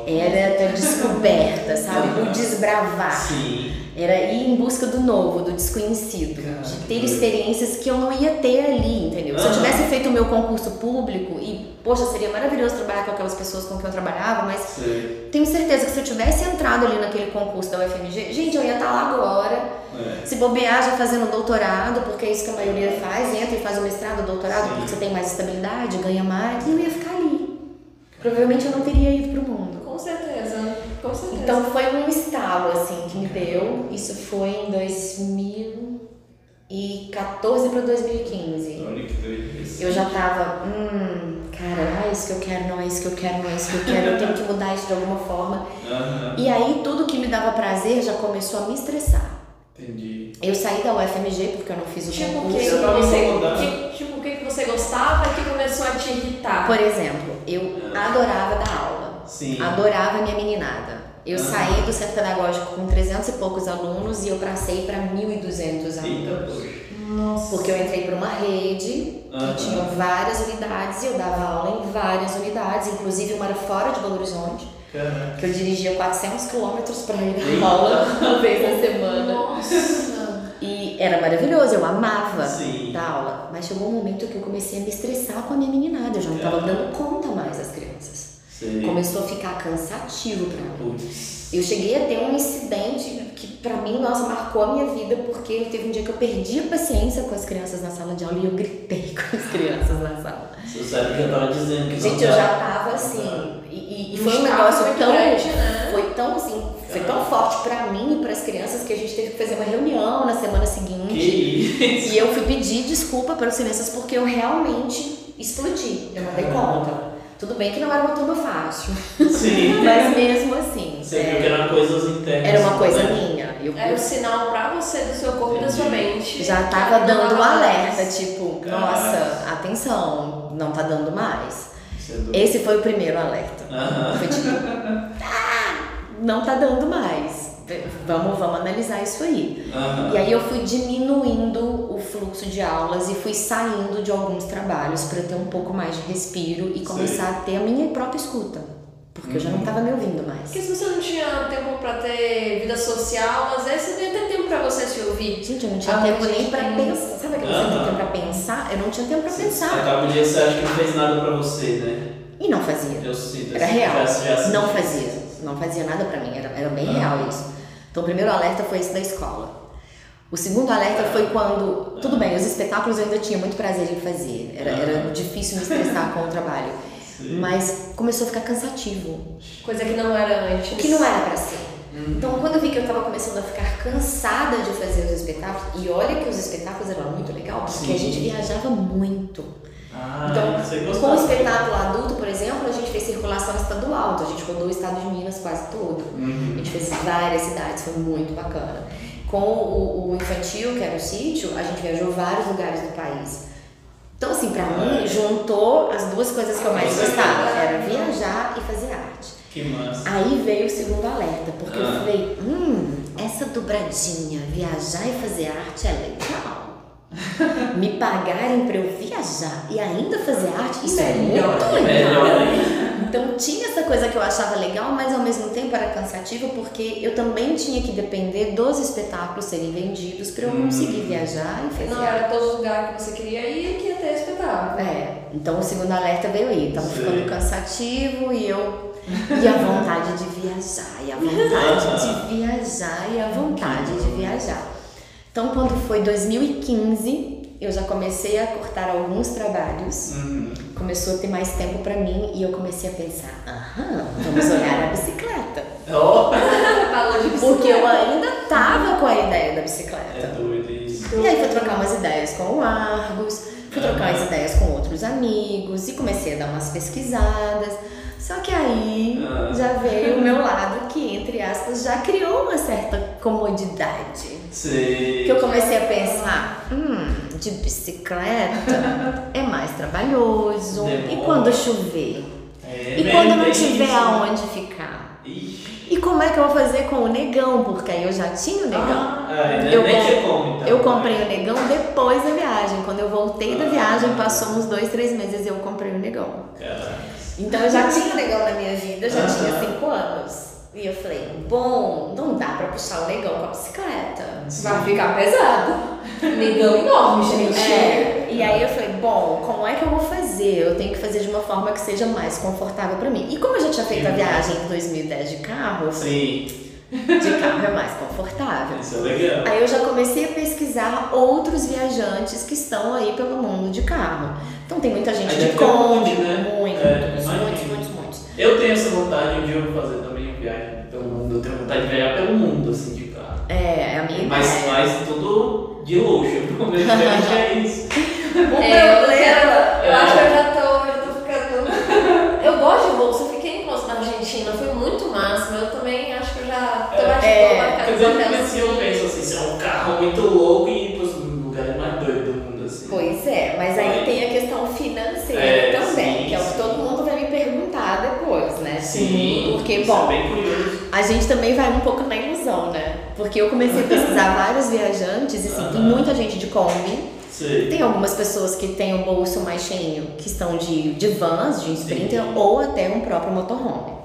era da descoberta, sabe? Do desbravar. Sim. Era ir em busca do novo, do desconhecido, de ter experiências que eu não ia ter ali, entendeu? Se eu tivesse feito o meu concurso público e, poxa, seria maravilhoso trabalhar com aquelas pessoas com quem eu trabalhava, mas Sim. tenho certeza que se eu tivesse entrado ali naquele concurso da UFMG, gente, eu ia estar lá agora, se bobear já fazendo doutorado, porque é isso que a maioria faz, entra e faz o mestrado, doutorado, porque você tem mais estabilidade, ganha mais, e eu ia ficar ali. Provavelmente eu não teria ido pro mundo. Com certeza, com certeza. Então foi um estalo assim que me deu. Isso foi em 2014 para 2015. Olha que doido isso. Eu já tava, cara, não é isso que eu quero, não é isso que eu quero, não é isso que eu quero, eu tenho que mudar isso de alguma forma. E aí tudo que me dava prazer já começou a me estressar. Entendi. Eu saí da UFMG porque eu não fiz o Tipo o concurso. que Eu tava incomodado. tipo o que você gostava e que começou a te irritar? Por exemplo, eu adorava dar aula. Sim. Adorava a minha meninada. Eu saí do centro pedagógico com 300 e poucos alunos e eu passei para 1.200 Eita, alunos. poxa. Nossa. Porque eu entrei para uma rede que tinha várias unidades e eu dava aula em várias unidades, inclusive uma era fora de Belo Horizonte, Caraca. que eu dirigia 400 quilômetros para ir dar aula uma vez na semana. Nossa. E era maravilhoso, eu amava Sim. dar aula. Mas chegou um momento que eu comecei a me estressar com a minha meninada, eu já não estava dando conta mais das crianças. Sim. Começou a ficar cansativo para mim. Putz. Eu cheguei a ter um incidente que pra mim, nossa, marcou a minha vida, porque teve um dia que eu perdi a paciência com as crianças na sala de aula e eu gritei com as crianças na sala. Seu cérebro já tava dizendo que Gente, não eu tá. já tava assim, e foi um Estava negócio muito tão, grande, né? foi tão assim, foi tão forte pra mim e pras crianças que a gente teve que fazer uma reunião na semana seguinte. Que isso? E eu fui pedir desculpa para os crianças porque eu realmente explodi, eu não dei conta. Tudo bem que não era uma turma fácil, Sim. mas mesmo assim. Você viu que eram coisas internas. Era uma coisa né? minha. Era um sinal pra você do seu corpo e da sua mente. Já tava Não dando um tava alerta, mais. tipo, Caraca. nossa, atenção, não tá dando mais. Isso é doido. Esse foi o primeiro alerta. Aham. Foi tipo, não tá dando mais. Vamos analisar isso aí. Aham. E aí eu fui diminuindo o fluxo de aulas e fui saindo de alguns trabalhos para ter um pouco mais de respiro e começar a ter a minha própria escuta. Porque eu já não tava me ouvindo mais. Porque se você não tinha tempo pra ter vida social, às vezes você não ia ter tempo pra você se ouvir. Gente, eu não tinha Ah, tempo gente, nem pra tem- pensar. Sabe aquele você não tem tempo pra pensar? Eu não tinha tempo pra pensar. Acaba o dia você acha que não fez nada pra você, né? E não fazia. Eu sinto. Era assim, real. já Não senti. fazia. Não fazia nada pra mim. Era bem real isso. Então o primeiro alerta foi esse da escola. O segundo alerta foi quando... Tudo bem, os espetáculos eu ainda tinha muito prazer em fazer. Era difícil me estressar com o trabalho. Sim. Mas começou a ficar cansativo. Coisa que não era antes. O que não era pra ser. Então quando eu vi que eu tava começando a ficar cansada de fazer os espetáculos... E olha que os espetáculos eram muito legal, porque Sim. a gente viajava muito. Ah, Então, você com gostava. o espetáculo adulto, por exemplo, a gente fez circulação estadual, então a gente rodou o estado de Minas quase todo. A gente fez várias cidades, foi muito bacana. Com o infantil, que era o sítio, a gente viajou vários lugares do país. Então, assim, pra mim, juntou as duas coisas que eu mais gostava, era viajar e fazer arte. Que massa. Aí veio o segundo alerta, porque eu falei, essa dobradinha, viajar e fazer arte é legal. Me pagarem pra eu viajar e ainda fazer arte, isso é muito legal. Então tinha essa coisa que eu achava legal, mas ao mesmo tempo era cansativo, porque eu também tinha que depender dos espetáculos serem vendidos pra eu conseguir viajar e fazer Não arte. era todos os lugares que você queria ir que ia ter espetáculo. Então o segundo alerta veio aí, tava ficando cansativo e a vontade de viajar, e a vontade de viajar, e a vontade de viajar. Então quando foi 2015, eu já comecei a cortar alguns trabalhos, começou a ter mais tempo pra mim e eu comecei a pensar, vamos olhar a bicicleta. Falou de bicicleta. Porque eu ainda tava com a ideia da bicicleta. É doido isso. E aí fui trocar umas ideias com o Argos, fui trocar umas ideias com outros amigos e comecei a dar umas pesquisadas. Só que aí já veio o meu lado que, entre aspas, já criou uma certa comodidade. Sim. Que eu comecei a pensar, de bicicleta é mais trabalhoso. Demora. E quando chover? E quando não tiver aonde ficar? Ixi. E como é que eu vou fazer com o negão? Porque aí eu já tinha o negão. Nem tinha como, então. Eu comprei o negão depois da viagem. Quando eu voltei da viagem, passou uns 2, 3 meses e eu comprei o negão. Caraca. Então eu já tinha o negão na minha vida, já tinha 5 anos. E eu falei, bom, não dá pra puxar o negão com a bicicleta. Vai ficar pesado. Negão enorme, gente. E aí eu falei, bom, como é que eu vou fazer? Eu tenho que fazer de uma forma que seja mais confortável pra mim. E como eu já tinha feito a viagem em 2010 de carro, eu falei, de carro é mais confortável. Isso é legal. Aí eu já comecei a pesquisar outros viajantes que estão aí pelo mundo de carro. Então tem muita gente de Kombi, né? muitos. Eu tenho essa vontade, um dia eu vou fazer também viagem pelo mundo. Eu tenho vontade de viajar pelo mundo, assim, de carro. É a minha ideia. Mas tudo de luxo, pelo menos é isso. Eu acho que eu já tô ficando... Eu gosto de bolsa, eu fiquei em bolsa na Argentina, foi muito massa, mas eu também acho que eu já tô mais Quer dizer, eu penso assim, se é um carro muito louco e ir para os lugares mais doidos do mundo, assim. Pois é, mas aí tem a questão financeira também, sim, que é o que todo mundo vai me perguntar depois, né? Sim, porque, isso bom, é bem curioso. a gente também vai um pouco na ilusão, né? Porque eu comecei a pesquisar vários viajantes e assim, tem muita gente de Kombi. Sim. Tem algumas pessoas que têm o bolso mais cheinho, que estão de vans, de Sprinter, ou até um próprio motorhome.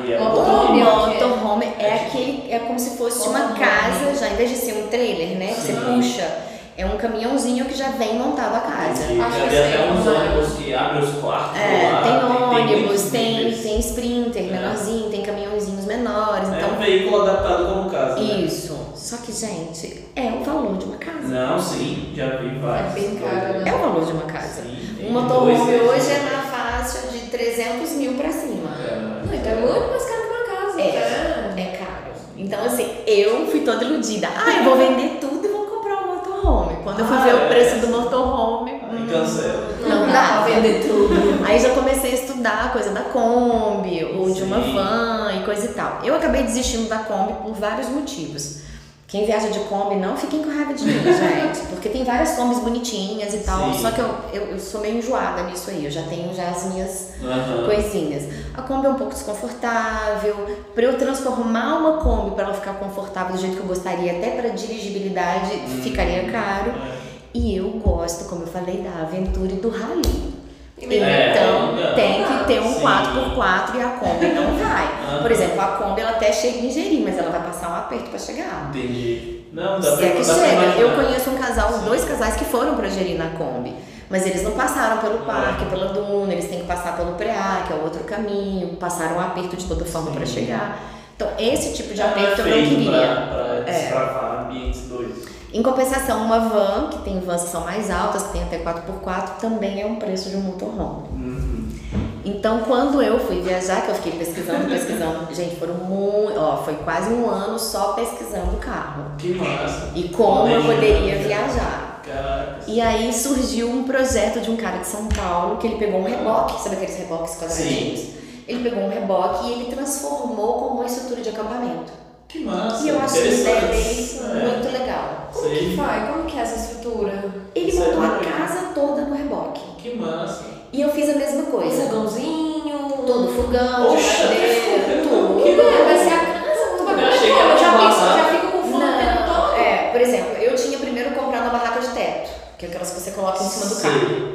E é Motorhome. O motorhome é como se fosse uma casa, já em vez de ser um trailer, né? Que você puxa, é um caminhãozinho que já vem montado a casa. Já tem até uns ônibus que abrem os quartos lá. Tem ônibus, tem níveis. Sprinter menorzinho, tem caminhãozinhos menores. É Então, um veículo adaptado como casa. Né? isso. Só que, gente, é o valor de uma casa. Não, sim, já vi vários. É bem caro, né? É o valor de uma casa. Sim, Um motorhome dois, hoje é na faixa de 300 mil pra cima. Não, então é muito mais caro que uma casa. É caro. Então, assim, eu fui toda iludida. Eu vou vender tudo e vou comprar um motorhome. Quando eu fui ver o preço do motorhome, E cancela. não dá dá pra vender tudo. Aí já comecei a estudar a coisa da Kombi ou de uma Sim. van e coisa e tal. Eu acabei desistindo da Kombi por vários motivos. Quem viaja de Kombi, não fiquem com raiva de mim, gente. Porque tem várias Kombis bonitinhas e tal. Sim. Só que eu sou meio enjoada nisso aí. Eu já tenho já as minhas Aham. coisinhas. A Kombi é um pouco desconfortável. Para eu transformar uma Kombi para ela ficar confortável do jeito que eu gostaria, até para dirigibilidade, ficaria caro. E eu gosto, como eu falei, da aventura e do rally. Então tem que ter um 4x4 e a Kombi não vai. Por exemplo, a Kombi ela até chega em Jeri, mas ela vai passar um aperto para chegar. Entendi. Não, dá Se é pra que dá pra chega. imaginar. Eu conheço um casal, Sim. 2 casais que foram pra Jeri na Kombi. Mas eles não passaram pelo parque, pela duna, eles têm que passar pelo preá, que é o outro caminho, passaram um aperto de toda forma para chegar. Então, esse tipo de aperto eu não queria. Pra destravar ambientes doidos. Em compensação, uma van, que tem vans que são mais altas, que tem até 4x4, também é um preço de um motorhome. Então, quando eu fui viajar, que eu fiquei pesquisando, gente, foi quase um ano só pesquisando o carro. Que massa. E como eu poderia viajar. Caraca. E aí surgiu um projeto de um cara de São Paulo, que ele pegou um reboque, sabe aqueles reboques quadradinhos? Ele pegou um reboque e ele transformou como uma estrutura de acampamento. Que massa. E eu achei a ideia interessante. dele muito legal. Como que faz? Como que é essa estrutura? Ele Isso é montou a legal. casa toda no reboque. Que massa. E eu fiz a mesma Um coisa. fogãozinho. Todo fogão, Oxa, geladeira. você coloca em cima do carro.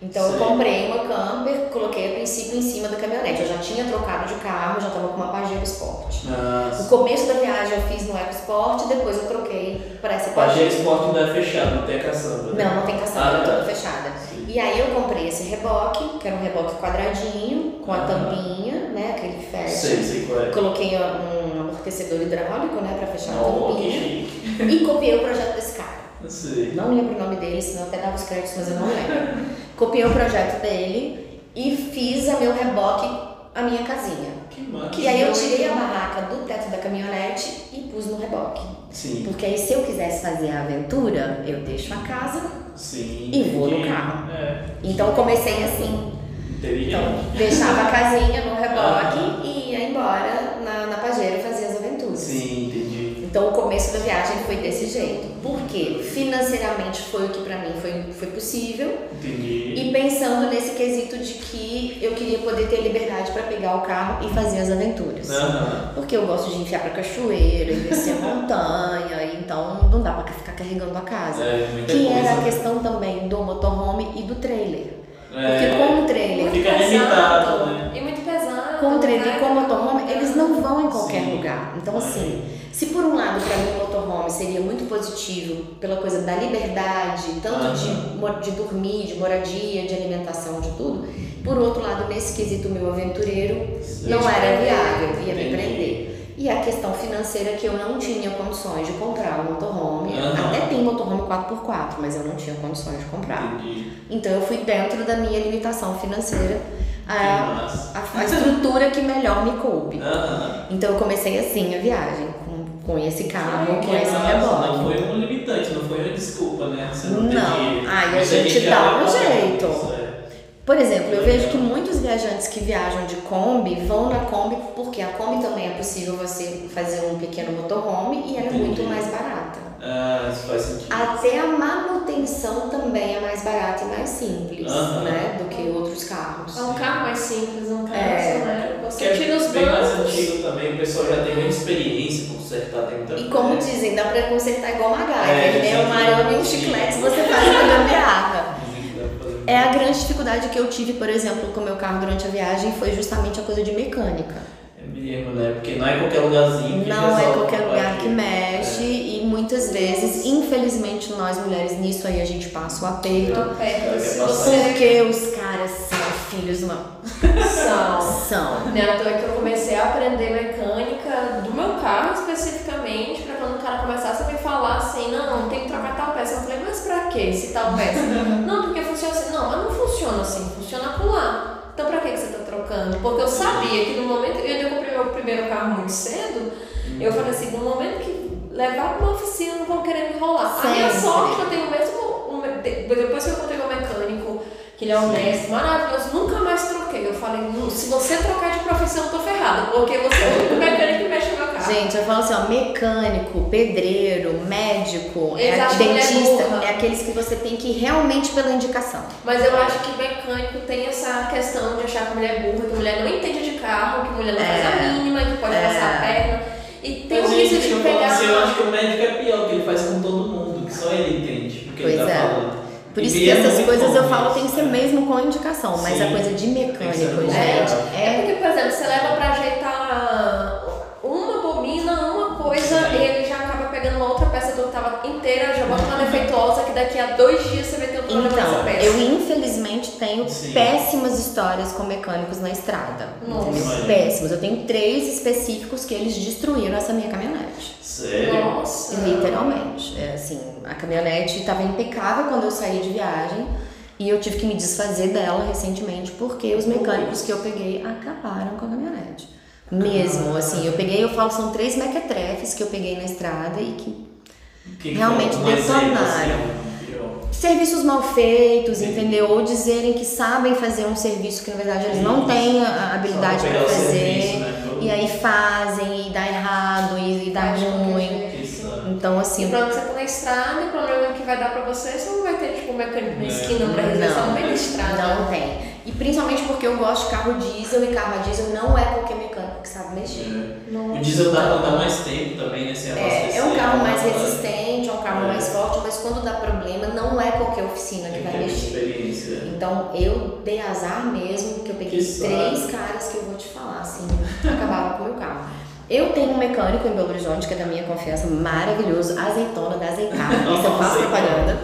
Então eu comprei uma camper, coloquei a princípio em cima da caminhonete. Eu já tinha trocado de carro, já estava com uma Pajero Sport. Nossa. No começo da viagem eu fiz no EcoSport e depois eu troquei para essa Pajero Sport não é fechado, não tem caçamba, né? Não tem caçamba, é toda fechada. Sim. E aí eu comprei esse reboque, que era um reboque quadradinho, com a tampinha, né, aquele fecha. Sei qual é. Coloquei um amortecedor hidráulico, né, para fechar a tampinha. Que chique. E copiei o projeto desse cara. Sei. Não lembro o nome dele, senão eu até dava os créditos, mas eu não lembro. Copiei o projeto dele e fiz a meu reboque a minha casinha. Que massa. E aí eu tirei a barraca do teto da caminhonete e pus no reboque. Sim. Porque aí se eu quisesse fazer a aventura, eu deixo a casa e vou no carro. Então eu comecei assim. Então, deixava a casinha no reboque e ia embora na Pajero fazer as aventuras. Sim, entendi. Então o começo da viagem foi desse jeito. Porque financeiramente foi o que pra mim foi possível. Entendi. E pensando nesse quesito de que eu queria poder ter liberdade pra pegar o carro e fazer as aventuras. Porque eu gosto de enfiar pra cachoeira, e descer a montanha, então não dá pra ficar carregando a casa. Que era a questão também do motorhome e do trailer. Porque com o trailer fica limitado, né? E muito pesado. Com o trailer e com o motorhome, eles não vão em qualquer lugar. Então, assim, se por um lado, para mim, o motorhome seria muito positivo pela coisa da liberdade, tanto de dormir, de moradia, de alimentação, de tudo, por outro lado, nesse quesito meu aventureiro, não era viável, ia me prender. E a questão financeira que eu não tinha condições de comprar um motorhome. Até tem motorhome 4x4, mas eu não tinha condições de comprar. Então eu fui dentro da minha limitação financeira, a estrutura que melhor me coube. Então eu comecei assim a viagem, com esse carro, com esse reboque. Não foi um limitante, não foi uma desculpa, né? Você não. Aí a gente dá um jeito. Por exemplo, eu vejo que muitos viajantes que viajam de Kombi vão na Kombi porque a Kombi também é possível você fazer um pequeno motorhome e ela é muito mais barata. Isso faz sentido. Até a manutenção também é mais barata e mais simples, né, do que outros carros. É um carro mais simples, um carro, né? Você tira os bancos. Bem mais antigo também, o pessoal já tem muita experiência com consertar, tem muita E como dizem, dá pra consertar igual uma MacGyver, né? Um arame e um chiclete você faz uma gambiarra. É a grande dificuldade que eu tive, por exemplo, com o meu carro durante a viagem, foi justamente a coisa de mecânica. É mesmo, né? Porque não é qualquer lugarzinho que não é qualquer lugar que mexe e muitas vezes, infelizmente, nós mulheres nisso aí a gente passa o aperto. Porque os caras são filhos de uma... São. Né, então é que eu comecei a aprender mecânica do meu carro especificamente, pra quando o cara começasse a me falar assim, não, tem que trocar tal peça. Eu falei, mas pra quê se tal peça? Não, porque funciona assim. Não, mas não funciona assim, funciona por lá. Então pra que você tá trocando? Porque eu sabia que no momento, eu comprei meu primeiro carro muito cedo, eu falei assim, no momento que levar pra uma oficina não vão querer me enrolar. A minha sorte, eu tenho o mesmo, depois que eu encontrei meu mecânico, que ele é honesto, maravilhoso, nunca mais troquei. Eu falei, se você trocar de profissão, eu tô ferrada, porque você é o único mecânico que mexe no meu carro. Gente, eu falo assim, ó, mecânico, pedreiro, médico, dentista, é aqueles que você tem que ir realmente pela indicação. Mas eu acho que mecânico tem essa questão de achar que a mulher é burra, que a mulher não entende de carro, que a mulher não faz a mínima, que pode passar a perna. E tem um risco de pegar... Assim, eu acho que o médico é pior, que ele faz com todo mundo, que só ele entende o que ele tá falando. Por isso que essas coisas eu falo tem que ser mesmo com indicação, mas a coisa de mecânico, gente. É porque, por exemplo, você leva pra ajeitar uma bobina, uma coisa, e ele já acaba pegando uma outra peça do que tava inteira, já bota uma defeituosa, que daqui a 2 dias você vai ter um problema nessa peça. Eu infelizmente tenho péssimas histórias com mecânicos na estrada. Péssimas. Eu tenho 3 específicos que eles destruíram essa minha caminhonete. Sério? Nossa. Literalmente. Assim, a caminhonete estava impecável quando eu saí de viagem e eu tive que me desfazer dela recentemente porque os mecânicos que eu peguei acabaram com a caminhonete. Mesmo, assim, eu falo, são 3 mequetrefes que eu peguei na estrada e que realmente detonaram. Serviços mal feitos, entendeu? Ou dizerem que sabem fazer um serviço que na verdade eles não têm a habilidade para fazer, e aí fazem e dá errado e dá ruim. Então, assim. E pronto, você tá na estrada, e o problema que vai dar pra você não vai ter tipo um mecânico na esquina pra resolver, só no meio da estrada. Não tem. E principalmente porque eu gosto de carro diesel e carro a diesel não é qualquer mecânico que sabe mexer. O diesel dá pra dar mais tempo também, né? Sem abastecer. É um carro mais resistente, é um carro carro mais forte, mas quando dá problema, não é qualquer oficina que vai mexer. Experiência. Então eu dei azar mesmo, que eu peguei 3 caras que eu vou te falar, assim, acabaram com o meu carro. Eu tenho um mecânico em Belo Horizonte, que é da minha confiança, maravilhoso, Azeitona da Azeicar, isso eu faço propaganda.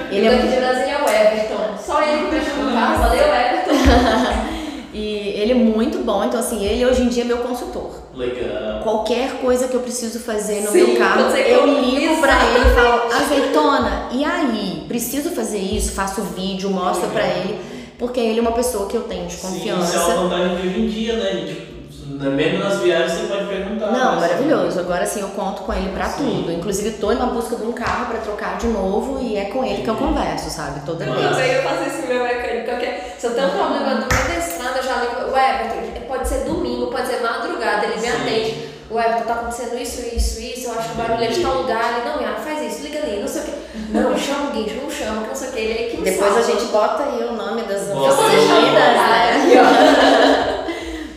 Ele daqui de Brasília é o Everton, só ele que mexe no carro, valeu Everton. E ele é muito bom, então assim, ele hoje em dia é meu consultor. Legal. Qualquer coisa que eu preciso fazer no Sim, meu carro, você eu ligo pra exatamente. ele e falo, Azeitona, e aí? Preciso fazer isso? Faço vídeo, mostro pra ele, porque ele é uma pessoa que eu tenho de confiança. Sim, isso é uma vantagem de hoje em dia, né, gente? Mesmo nas viagens você pode perguntar. Não, né? maravilhoso. Agora sim eu conto com ele pra Sim. tudo. Inclusive tô na busca de um carro pra trocar de novo e é com ele que eu converso, sabe? Toda Eu vez. também eu faço isso com meu mecânico, porque se eu tenho um problema no meio da estrada, eu já ligo, o Everton, pode ser domingo, pode ser madrugada, ele me Sim. atende. O Everton, tá acontecendo isso, eu acho que o barulho é de tal lugar, ele, não, Yara, faz isso, liga ali, não sei o que. Não, chama o Guincho, não chama, que não sei o que, ele é que me Depois salva. a gente bota aí o nome das Bota. Eu vou deixar no oficinas, comentário né? aqui, ó.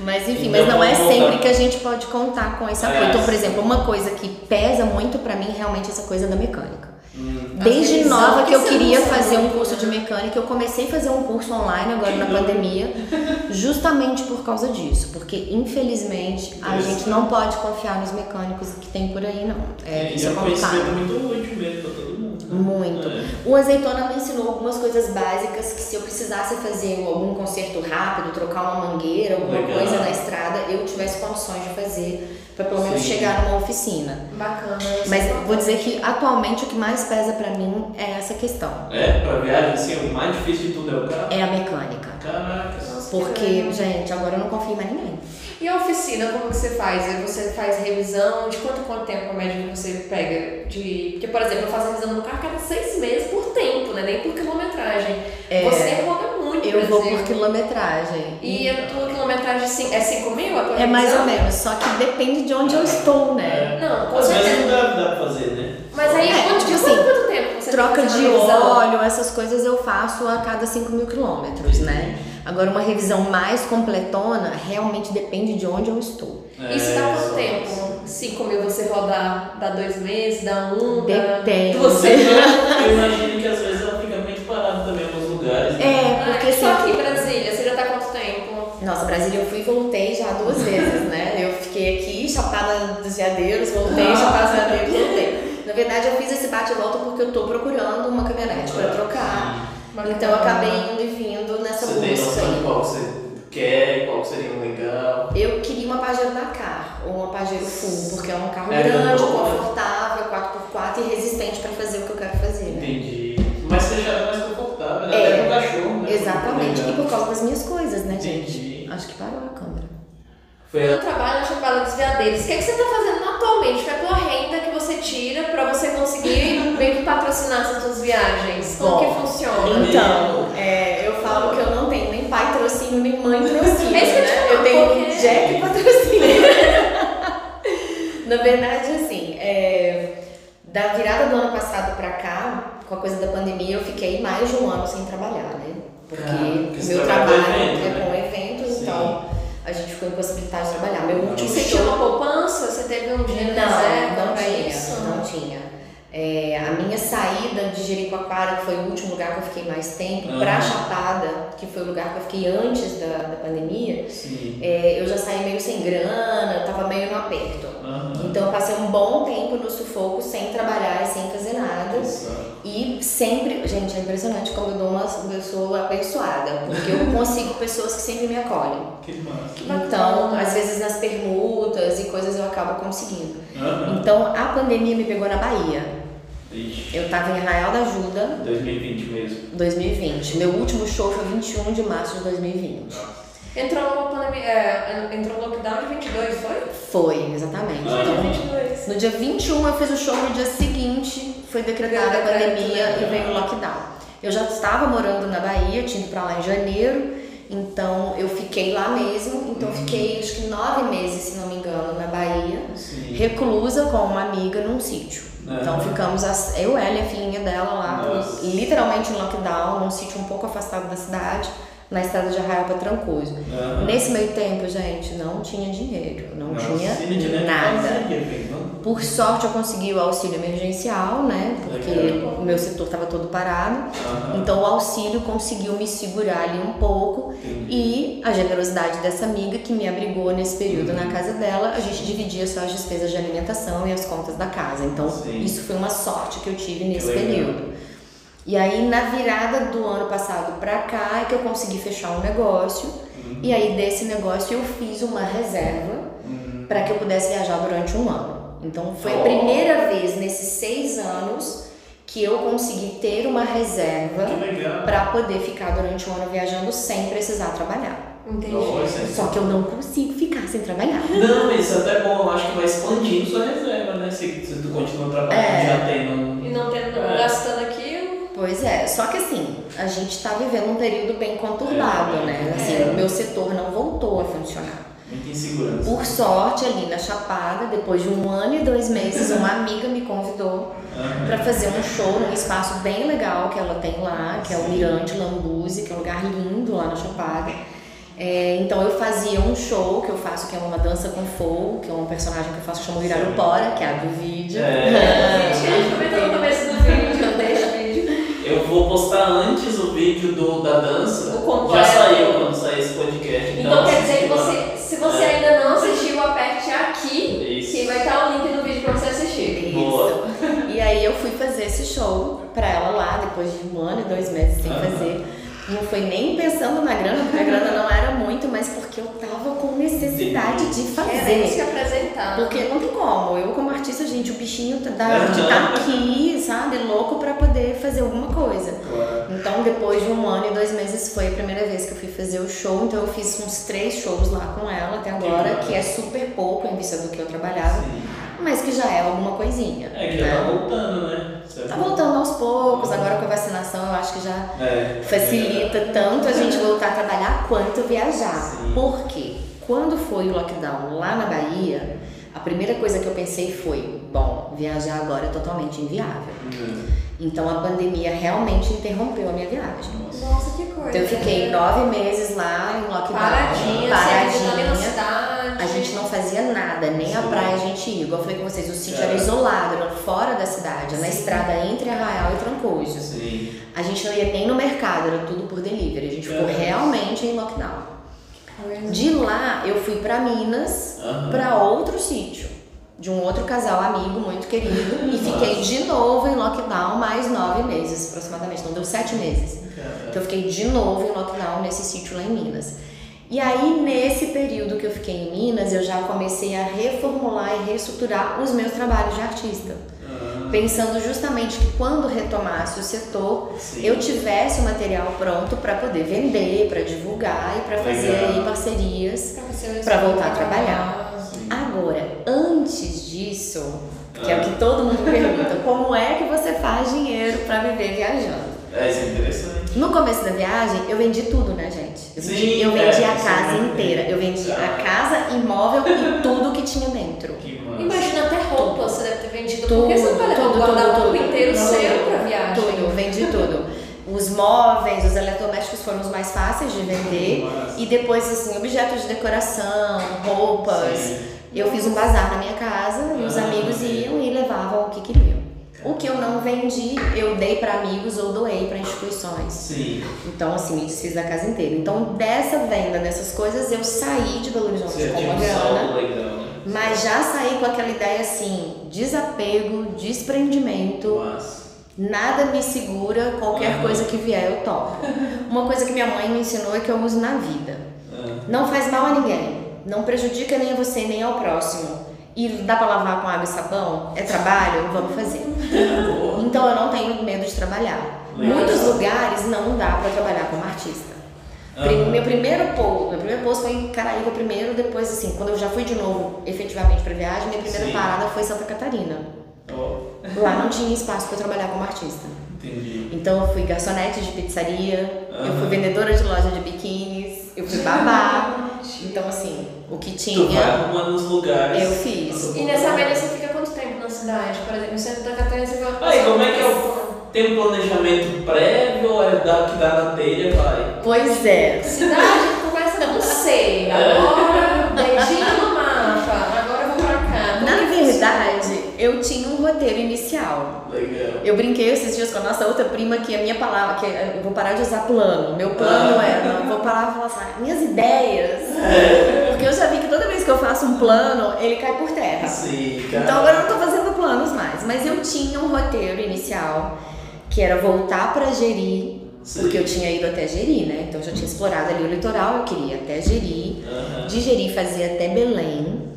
Mas enfim, Então, mas não é vamos sempre voltar. que a gente pode contar com esse apoio. Então, por exemplo, uma coisa que pesa muito pra mim realmente é essa coisa da mecânica. Desde revisão, nova que eu que queria você não fazer um sabe, curso de né? mecânica, eu comecei a fazer um curso online agora na pandemia, justamente por causa disso, porque infelizmente a gente não pode confiar nos mecânicos que tem por aí, não. Isso é um conhecimento complicado. muito útil mesmo pra todo mundo. Né? Muito. É. O Azeitona me ensinou algumas coisas básicas que se eu precisasse fazer algum conserto rápido, trocar uma mangueira, alguma Legal. coisa na estrada, eu tivesse condições de fazer para pelo menos Sim. chegar numa oficina. Bacana. Mas vou dizer que atualmente o que mais pesa para mim é essa questão. É, pra viagem, assim, o mais difícil de tudo é o carro. É a mecânica. Caraca. Porque, gente, agora eu não confio em mais ninguém. E a oficina, como que você faz? Você faz revisão? De quanto tempo a média que você pega? Porque, por exemplo, eu faço revisão no carro a cada 6 meses por tempo, né? Nem por quilometragem. Você roda muito, Eu vou Brasil. por quilometragem. E a tua quilometragem é 5 mil? A tua É mais revisão? ou menos, só que depende de onde eu estou, né? Não, com Às vezes certeza. não dá pra fazer, né? Mas aí, tipo de assim, quanto tempo você Troca tem que fazer de uma revisão? óleo, essas coisas eu faço a cada 5.000 quilômetros, né? Agora, uma revisão mais completona realmente depende de onde eu estou. Isso dá quanto só- tempo? 5 mil você rodar, dá 2 meses, dá 1, Depende. Eu imagino que às vezes ela fica muito parada também em alguns lugares. Né? É, porque Só assim, aqui em Brasília, você já tá há quanto tempo? nossa, Brasília eu fui e voltei já 2 vezes, né? Eu fiquei aqui, Chapada dos Veadeiros, voltei, Chapada dos Veadeiros, voltei. Na verdade, eu fiz esse bate e volta porque eu tô procurando uma caminhonete para trocar. Então eu acabei indo e vindo nessa Você tem busca noção de aí. qual você quer, qual seria um legal? Eu queria uma Pajero Dakar ou uma Pajero Full, porque é um carro É grande, bom, né? confortável, 4x4 e resistente para fazer o que eu quero fazer, né? Entendi. Mas você já é mais confortável, né? É, Até pro cachorro, né? Exatamente, e Legal. por causa das minhas coisas, né, gente? Entendi. Acho que parou a câmera. Foi Eu a... trabalho na Chapada dos Veadeiros. O que você tá fazendo atualmente? Qual é a tua renda que você tira pra você conseguir meio que patrocinar essas suas viagens? Como Bom, que funciona? Então, eu falo que eu não tenho nem pai trocínio, nem mãe trocínio, É isso que eu te né? falo, Eu tenho porque- Jack patrocínio. Na verdade, assim, da virada do ano passado pra cá, com a coisa da pandemia, eu fiquei mais de 1 ano sem trabalhar, né? Porque porque o você meu trabalha com trabalho evento, é né? com eventos, Sim. então a gente ficou impossibilitado de trabalhar. Meu E último você tinha show... uma poupança? Você teve um dinheiro Não, reserva não pra tinha, isso? não tinha. A minha saída de Jericoacoara, que foi o último lugar que eu fiquei mais tempo, pra Aham. Chapada, que foi o lugar que eu fiquei antes da pandemia, Sim. eu já saí meio sem grana, eu tava meio no aperto. Aham. Então eu passei um bom tempo no sufoco, sem trabalhar e sem fazer nada. Exato. E sempre, gente, é impressionante como eu sou abençoada, porque eu consigo pessoas que sempre me acolhem. Que massa. Então, às vezes nas permutas e coisas eu acabo conseguindo. Aham. Então, a pandemia me pegou na Bahia. Ixi. Eu tava em Arraial da Ajuda, 2020 mesmo. 2020. Meu último show foi 21 de março de 2020. Entrou uma pandemia, entrou no lockdown de 22, foi? Foi, exatamente. Ah. Foi Então, de 22. no dia 21 eu fiz o show, no dia seguinte foi decretada a pandemia e veio o lockdown. Eu já estava morando na Bahia, eu tinha ido pra lá em janeiro, então eu fiquei lá mesmo, então eu fiquei acho que 9 meses, se não me engano, na Bahia, Sim. reclusa com uma amiga num sítio. Então Aham. ficamos, eu, ela e a filhinha dela lá, Nossa. literalmente em lockdown, num sítio um pouco afastado da cidade, na estrada de Arraial para Trancoso. Aham. Nesse meio tempo, gente, não tinha dinheiro, não Nossa, tinha se não tiver nada. fazia, velho. Por sorte eu consegui o auxílio emergencial, né? Porque o meu setor estava todo parado. Então o auxílio conseguiu me segurar ali um pouco. E a generosidade dessa amiga que me abrigou nesse período na casa dela, a gente dividia só as despesas de alimentação e as contas da casa. Então isso foi uma sorte que eu tive nesse período. E aí na virada do ano passado pra cá é que eu consegui fechar um negócio. E aí desse negócio eu fiz uma reserva para que eu pudesse viajar durante um ano. Então foi a primeira vez nesses 6 anos que eu consegui ter uma reserva para poder ficar durante um ano viajando sem precisar trabalhar. Entendi. Só que eu não consigo ficar sem trabalhar. Não, isso é até bom, eu acho que vai expandindo sua reserva, né? Se tu continua trabalhando, já tendo... E não gastando aquilo. Pois é, só que assim, a gente tá vivendo um período bem conturbado, né? Assim, o meu setor não voltou a funcionar. Muita insegurança. Por sorte, ali na Chapada, depois de 1 ano e 2 meses, uma amiga me convidou para fazer um show num espaço bem legal que ela tem lá, que é o Mirante Lambuzi, que é um lugar lindo lá na Chapada. Então eu fazia um show que eu faço, que é uma dança com fogo, que é um personagem que eu faço que chama Irarupora, que é a do vídeo. A gente comentou no começo do vídeo, eu deixo o vídeo. Eu vou postar antes o vídeo da dança. O completo. Já saiu quando sair esse podcast. Então quer dizer que se você ainda não assistiu, aperte aqui, que vai estar o link do vídeo para você assistir. Boa. E aí eu fui fazer esse show pra ela lá, depois de 1 ano e 2 meses sem fazer. Não foi nem pensando na grana, porque a grana não era muito, mas porque eu tava com necessidade de fazer. Se apresentar. Porque não tem como. Eu, como artista, gente, o bichinho de tá aqui, sabe, louco pra poder fazer alguma coisa. Então, depois de 1 ano e 2 meses, foi a primeira vez que eu fui fazer o show. Então, eu fiz uns 3 shows lá com ela até agora, que é super pouco em vista do que eu trabalhava. Mas que já é alguma coisinha. Que já tá voltando, né? Tá voltando aos poucos, agora com a vacinação eu acho que já facilita tanto a gente voltar a trabalhar quanto viajar. Porque quando foi o lockdown lá na Bahia, a primeira coisa que eu pensei foi, bom, viajar agora é totalmente inviável. Então a pandemia realmente interrompeu a minha viagem. Nossa, que coisa. Então eu fiquei 9 meses lá em lockdown. Paradinha. Na cidade. A gente não fazia nada, nem a praia a gente ia. Igual eu falei com vocês, o sítio era isolado, era fora da cidade, na estrada entre Arraial e Trancoso. A gente não ia nem no mercado, era tudo por delivery. A gente ficou realmente em lockdown. De lá eu fui pra Minas, pra outro sítio, de um outro casal amigo muito querido, e fiquei de novo em lockdown mais 9 meses aproximadamente, então deu 7 meses. Então eu fiquei de novo em lockdown nesse sítio lá em Minas. E aí, nesse período que eu fiquei em Minas, eu já comecei a reformular e reestruturar os meus trabalhos de artista. Pensando justamente que quando retomasse o setor, eu tivesse o material pronto para poder vender, para divulgar e para fazer aí parcerias para voltar a trabalhar. Agora, antes disso, que é o que todo mundo pergunta, como é que você faz dinheiro para viver viajando? Isso é interessante. No começo da viagem, eu vendi tudo, né, gente? Eu vendi a casa inteira. Eu vendi a casa, imóvel e tudo que tinha dentro. Imagina até roupa você deve ter vendido. Porque você vai levar o guarda-roupa inteiro seu pra viagem. Tudo, vendi tudo. Os móveis, os eletrodomésticos foram os mais fáceis de vender. E depois, assim, objetos de decoração, roupas. Eu fiz um bazar na minha casa e os amigos iam e levavam o que queriam. O que eu não vendi, eu dei para amigos ou doei para instituições. Então, assim, me desfiz da casa inteira. Então, dessa venda dessas coisas, eu saí de Belo Horizonte com uma grana. Mas já saí com aquela ideia assim, desapego, desprendimento. Nada me segura, qualquer coisa que vier eu topo. Uma coisa que minha mãe me ensinou é que eu uso na vida. Não faz mal a ninguém, não prejudica nem a você nem ao próximo. E dá pra lavar com água e sabão? É trabalho? Vamos fazer. Então eu não tenho medo de trabalhar. Muitos lugares não dá pra trabalhar como artista. Meu primeiro posto foi em Caraíba primeiro, depois assim, quando eu já fui de novo efetivamente pra viagem, minha primeira parada foi Santa Catarina. Lá não tinha espaço pra trabalhar como artista. Então eu fui garçonete de pizzaria, eu fui vendedora de loja de biquínis, eu fui babá. Então assim, o que tinha, tu vai arrumando nos lugares. Eu fiz. E nessa média você fica quanto tempo na cidade? Por exemplo, no centro da Catarina você vai... Aí, como é que tem um planejamento prévio ou é que dá na telha, vai? Pois é. Cidade começa com C, agora dedinho no mapa, agora eu vou pra cá. Na verdade, eu tinha um roteiro inicial. Legal. Eu brinquei esses dias com a nossa outra prima que a minha palavra, que eu vou parar de usar plano. Meu plano eu vou parar de falar assim, minhas ideias. Porque eu já vi que toda vez que eu faço um plano, ele cai por terra. Sim, cara. Então agora eu não tô fazendo planos mais. Mas eu tinha um roteiro inicial, que era voltar pra Jeri. Sim. Porque eu tinha ido até Jeri, né? Então eu já tinha explorado ali o litoral, eu queria ir até Jeri. De Jeri fazer até Belém.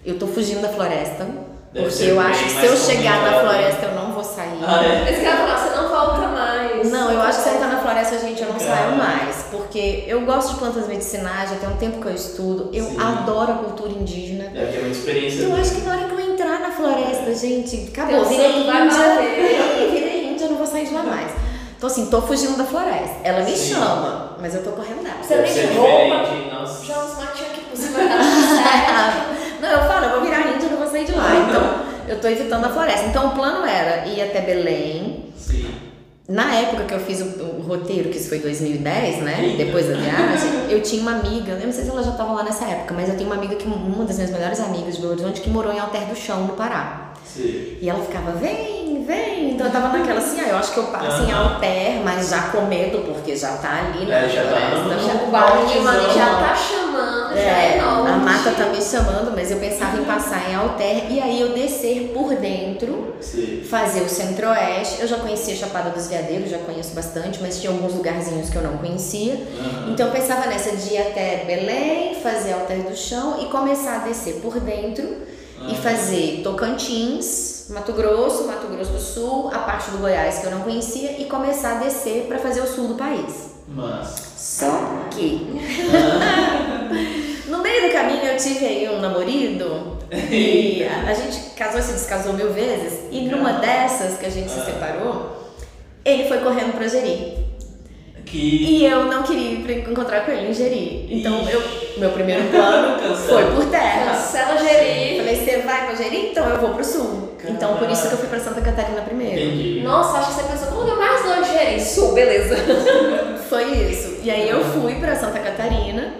Eu tô fugindo da floresta. Deve Porque ser eu bem acho que se mais eu chegar na complicado. floresta eu não vou sair. Mas que ela falou, você não volta mais. Não, eu acho que se eu entrar na floresta, gente, eu não Cara. saio mais. Porque eu gosto de plantas medicinais, já tem um tempo que eu estudo. Eu Sim. adoro a cultura indígena. Deve ter uma experiência. Eu acho que na hora que eu entrar na floresta, gente, acabou. Teu Virei santo vai índia. bater. Virei índia, eu não vou sair de lá mais. Então assim, tô fugindo da floresta. Ela me Sim. chama, mas eu tô correndo dela. Você Deve nem ser de roupa. diferente, nossa. Já uns matinhos aqui por cima, tá tudo certo. Não, eu falo, eu vou virar índia, eu não vou sair de lá. Então, eu tô evitando a floresta. Então, o plano era ir até Belém. Sim. Na época que eu fiz o roteiro, que isso foi 2010, né? Eita. Depois da viagem, eu tinha uma amiga, eu não sei se ela já estava lá nessa época, mas eu tenho uma amiga que, uma das minhas melhores amigas de Belo Horizonte, que morou em Alter do Chão, no Pará. Sim. E ela ficava, vem, vem. Então eu tava naquela assim, eu acho que eu passo em Alter, mas já com medo, porque já tá ali na Já tá floresta. O barulhinho ali já tá chamando, já é enorme. A mata tá me chamando, mas eu pensava em passar em Alter e aí eu descer por dentro, Sim. fazer o Centro-Oeste. Eu já conhecia Chapada dos Veadeiros, já conheço bastante, mas tinha alguns lugarzinhos que eu não conhecia. Então eu pensava nessa de ir até Belém, fazer Alter do Chão e começar a descer por dentro e fazer Tocantins, Mato Grosso do Sul, a parte do Goiás que eu não conhecia e começar a descer para fazer o sul do país. Mas. Só que no meio do caminho eu tive aí um namorado e a gente casou e se descasou 1000 vezes e numa dessas que a gente se separou, ele foi correndo pra Jeri. E eu não queria ir pra encontrar com ele em Jeri. Então meu primeiro plano foi por terra. Cancela Jeri. Falei, você vai pra Jeri? Então eu vou pro sul. Então por isso que eu fui pra Santa Catarina primeiro. Entendi. Nossa, acho que você pensou, qual lugar mais longe de Jeri? Sul, beleza. Foi isso. E aí eu fui pra Santa Catarina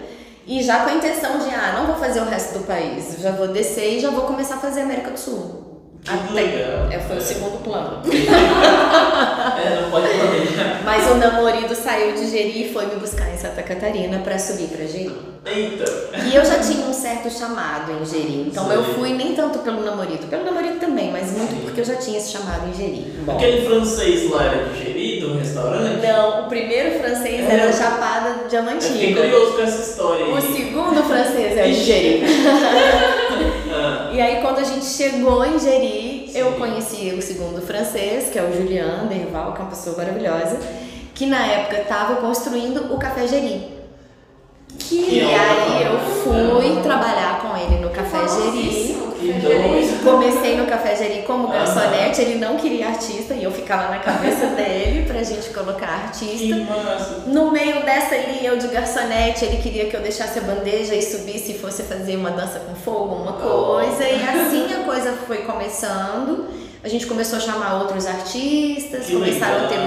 e já com a intenção de, não vou fazer o resto do país. Já vou descer e já vou começar a fazer América do Sul. Que legal. Foi o segundo plano. Não pode planejar. Mas o namorado saiu de Jeri e foi me buscar em Santa Catarina pra subir pra Jeri. Eita. E eu já tinha um certo chamado em Jeri. Então Sim. eu fui nem tanto pelo namorado também, mas muito porque eu já tinha esse chamado em Jeri. Bom. Aquele francês lá era de Jeri, do restaurante? Não, o primeiro francês era Chapada Eu fiquei Diamantina. curioso com essa história aí. O segundo francês é de Jeri. E aí quando a gente chegou em Jeri, eu conheci o segundo francês, que é o Julian Derval, que é uma pessoa maravilhosa, que na época estava construindo o Café Jeri. E aí eu fui trabalhar com ele no Café Jeri. Comecei no Café Jeri como garçonete, ele não queria artista e eu ficava na cabeça dele pra gente colocar Que artista. massa. No meio dessa ali, eu de garçonete, ele queria que eu deixasse a bandeja e subisse e fosse fazer uma dança com fogo, uma coisa. E assim a coisa foi começando. A gente começou a chamar outros artistas, começaram a ter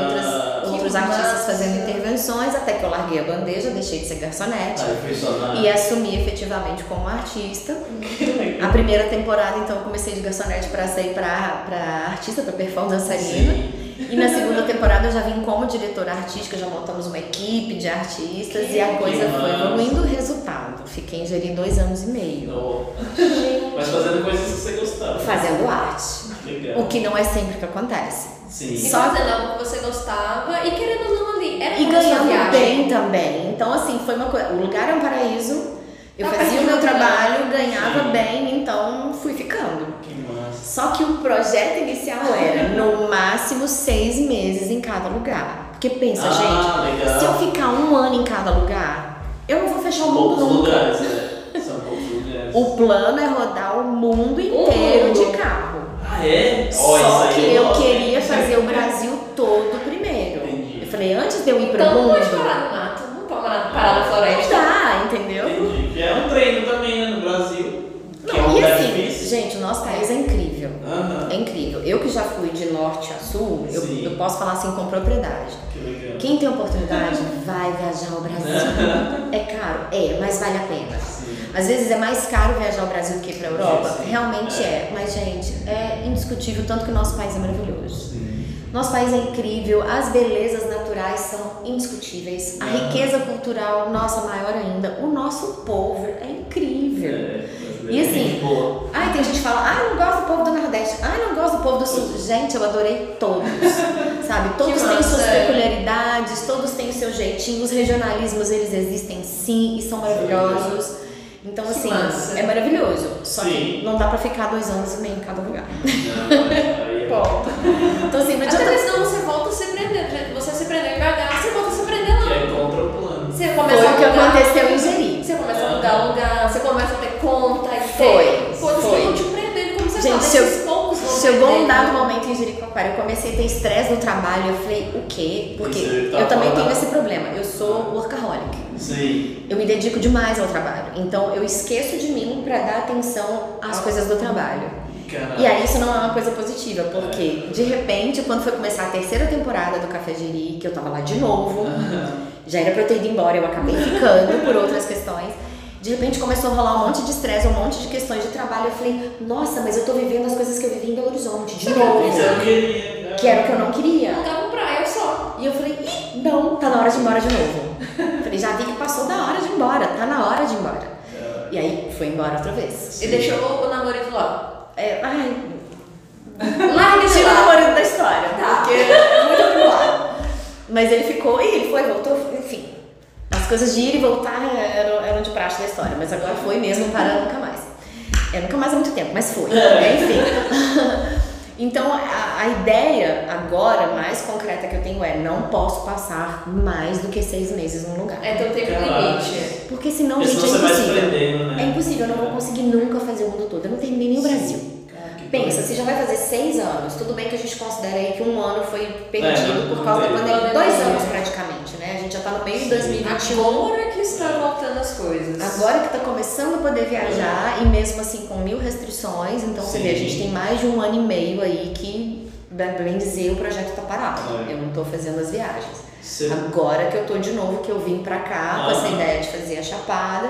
outros artistas fazendo intervenções, até que eu larguei a bandeja, deixei de ser garçonete e assumi efetivamente como artista. A primeira temporada, então, eu comecei de garçonete para sair para artista, para performance dançarina. E na segunda temporada eu já vim como diretora artística, já montamos uma equipe de artistas e a coisa foi evoluindo. O resultado, fiquei em Jeri 2 anos e meio. Mas fazendo coisas que você gostava. Fazendo arte. Legal. O que não é sempre que acontece. Sim. E fazendo algo que você gostava e querendo ou não ali. Era E uma sua ganhando viagem. bem também. Então, assim, foi uma coisa. O lugar é um paraíso. Eu fazia o meu trabalho, ganhava bem, então fui ficando. Que massa. Só que o projeto inicial era no máximo 6 meses em cada lugar. Porque pensa, gente, legal. se eu ficar 1 ano em cada lugar, eu não vou fechar o mundo Poucos nunca. lugares, São poucos lugares. O plano é rodar o mundo inteiro de carro. É? Só que eu queria fazer o Brasil todo primeiro. Entendi. Eu falei, antes de eu ir pro Então não mundo. pode parar no mato, não pode parar na floresta. Tá, entendeu? Entendi. Já é um treino também, né, no Brasil. Que é um Não, e lugar assim, difícil. gente, o nosso país é incrível. Aham. É incrível. Eu que já fui de norte a sul, Sim. eu posso falar assim com propriedade. Que legal. Quem tem oportunidade vai viajar ao Brasil. É caro? É, mas vale a pena. Sim. Às vezes é mais caro viajar ao Brasil do que ir pra Europa. Sim, Realmente é. Mas, gente, é indiscutível tanto que o nosso país é maravilhoso. Sim. Nosso país é incrível, as belezas naturais são indiscutíveis, a riqueza cultural, nossa, maior ainda. O nosso povo é incrível. E assim, ai, tem gente que fala, ai, não gosto do povo do Nordeste, ai, não gosto do povo do Sul. Gente, eu adorei todos, sabe? Todos têm suas peculiaridades, todos têm o seu jeitinho, os regionalismos, eles existem sim e são maravilhosos. Então, assim, é maravilhoso. Só que não dá pra ficar 2 anos e meio em cada lugar. Ponto. Então, assim, até porque senão você volta a se prender. Você se prendeu em BH, você volta a se prender lá. Que é contra o plano. Você começa Foi o que aconteceu em Jeri. Você começa a alugar lugar, você começa a ter conta e Foi. que vão te prendendo, como você Gente, fala, esses poucos vão chegou um prendendo. dado momento em Jericoacoara, eu comecei a ter estresse no trabalho, eu falei, o quê? Porque Você tá eu também falando. tenho esse problema, eu sou workaholic. Sim. Eu me dedico demais ao trabalho, então eu esqueço de mim pra dar atenção às coisas do trabalho. Caralho. E aí isso não é uma coisa positiva, porque de repente, quando foi começar a 3ª temporada do Café Jeri, que eu tava lá de novo, já era pra eu ter ido embora, eu acabei ficando por outras questões. De repente começou a rolar um monte de estresse, um monte de questões de trabalho. Eu falei, nossa, mas eu tô vivendo as coisas que eu vivi em Belo Horizonte, de novo. Isso eu queria. Que era o que eu não queria. Eu tava pra praia só. E eu falei, ih, não, tá na hora de ir embora de novo. Falei, já vi que passou da hora de ir embora, tá na hora de ir embora. E aí foi embora outra vez. E deixou o namorado lá. Larga esse namorado da história, Tá. porque é muito acumulado. Mas ele ficou e ele foi, voltou, enfim. As coisas de ir e voltar eram de praxe da história, mas agora foi mesmo para nunca mais. Nunca mais há muito tempo, mas foi. Enfim. Então, a ideia agora, mais concreta que eu tenho não posso passar mais do que 6 meses num lugar. É teu tempo limite. Porque senão, Porque gente, senão é você vai se impossível. prendendo, né? É impossível, eu não vou conseguir nunca fazer o mundo todo. Eu não terminei nem o Brasil. Pensa, você já vai fazer 6 anos. Tudo bem que a gente considera aí que 1 ano foi perdido por causa da pandemia. 2 anos praticamente, né? A gente já tá no meio de 2021. Agora que está voltando as coisas. Agora que tá começando a poder viajar e mesmo assim com 1000 restrições, então você vê, a gente tem mais de 1 ano e meio aí que, bem dizer, o projeto tá parado. Eu não tô fazendo as viagens. Agora que eu tô de novo, que eu vim pra cá com essa ideia de fazer a Chapada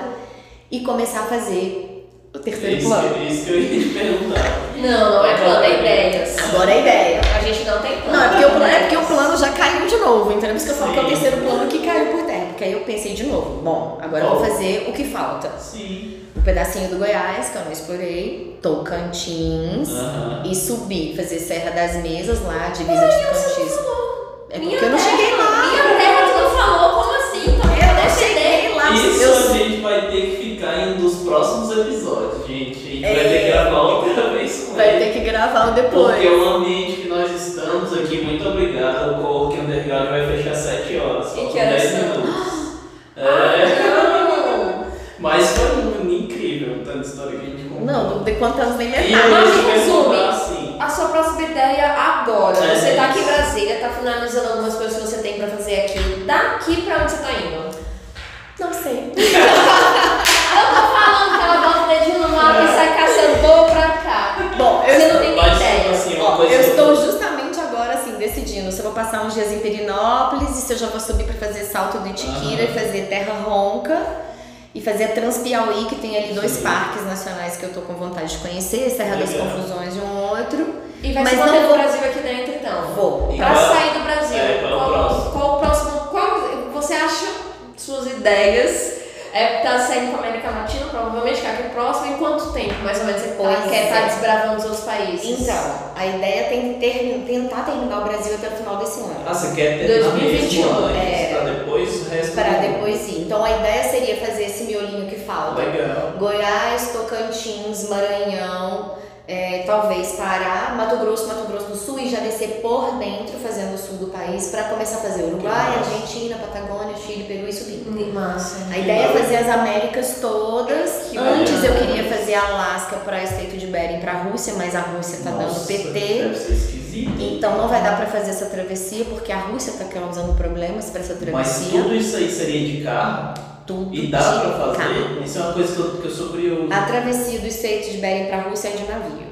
e começar a fazer o 3º plano. Isso que eu ia te perguntar. Não é plano, é ideias. Agora é ideia. A gente não tem plano. Não, é porque o plano já caiu de novo, entendeu? Por isso que eu falo que é o 3º plano que caiu por terra. Porque aí eu pensei de novo, bom, agora eu vou fazer o que falta. Sim. Um pedacinho do Goiás, que eu não explorei, Tocantins, e subir, fazer Serra das Mesas lá, divisa de Tocantins. É porque eu não cheguei lá. Minha terra tu não falou, como assim? Eu não cheguei lá. Isso a gente vai ter que ficar em um dos próximos episódios, gente. A gente vai ter que gravar outra vez com Vai ele. ter que gravar depois. Porque o ambiente que nós estamos aqui, muito obrigado. O Coworking Underground vai fechar 7 horas. E Faltam que horas 10 são? minutos. Não. Mas foi incrível tanta história que a gente contou. Não de quantos anos nem E metade. eu Mas ia te resume. perguntar assim. A sua próxima ideia agora. Você tá aqui em isso. Brasília, tá finalizando algumas coisas que você tem pra fazer aqui. Daqui pra onde você tá indo? Não sei. Eu tô falando que ela bota o dedinho no mapa e sai caçando, vou pra cá. Bom, Você não tem nem Mas, ideia. assim, uma Ó, coisa eu que estou justamente agora assim decidindo se eu vou passar uns dias em Perinópolis e se eu já vou subir para fazer Salto do Itiquira e fazer Terra Ronca e fazer a Transpiauí, que tem ali 2 parques nacionais que eu tô com vontade de conhecer, Serra das Legal. Confusões e um outro. E vai Mas se não manter no vou- Brasil aqui dentro, então. Vou. Pra sair do Brasil, qual o próximo? qual o próximo? Qual você acha suas ideias? Tá saindo com a América Latina, provavelmente, que é aqui próximo. Em quanto tempo, mais ou menos, você Pois quer estar é. desbravando os outros países? Então, a ideia é tentar terminar o Brasil até o final desse ano. Ah, você quer terminar 2021, mesmo antes, é. pra depois o resto Para do- depois ir. Então a ideia seria fazer esse miolinho que falta. Legal. Goiás, Tocantins, Maranhão, talvez Pará, Mato Grosso do Sul e já descer por dentro, fazendo o sul do país, para começar a fazer Uruguai, massa. Argentina, Patagônia, Chile, Peru e subindo. Massa. A ideia é fazer as Américas todas. Que Antes bacana. eu queria fazer Alasca para Estreito de Bering para a Rússia, mas a Rússia tá dando Nossa, PT. Deve ser esquisito. Então não vai dar para fazer essa travessia porque a Rússia tá causando problemas para essa Mas travessia. tudo isso aí seria de carro? Tudo E dá de pra fazer? carro. Isso é uma coisa que eu sou curioso. A travessia do Estreito de Bering para a Rússia é de navio.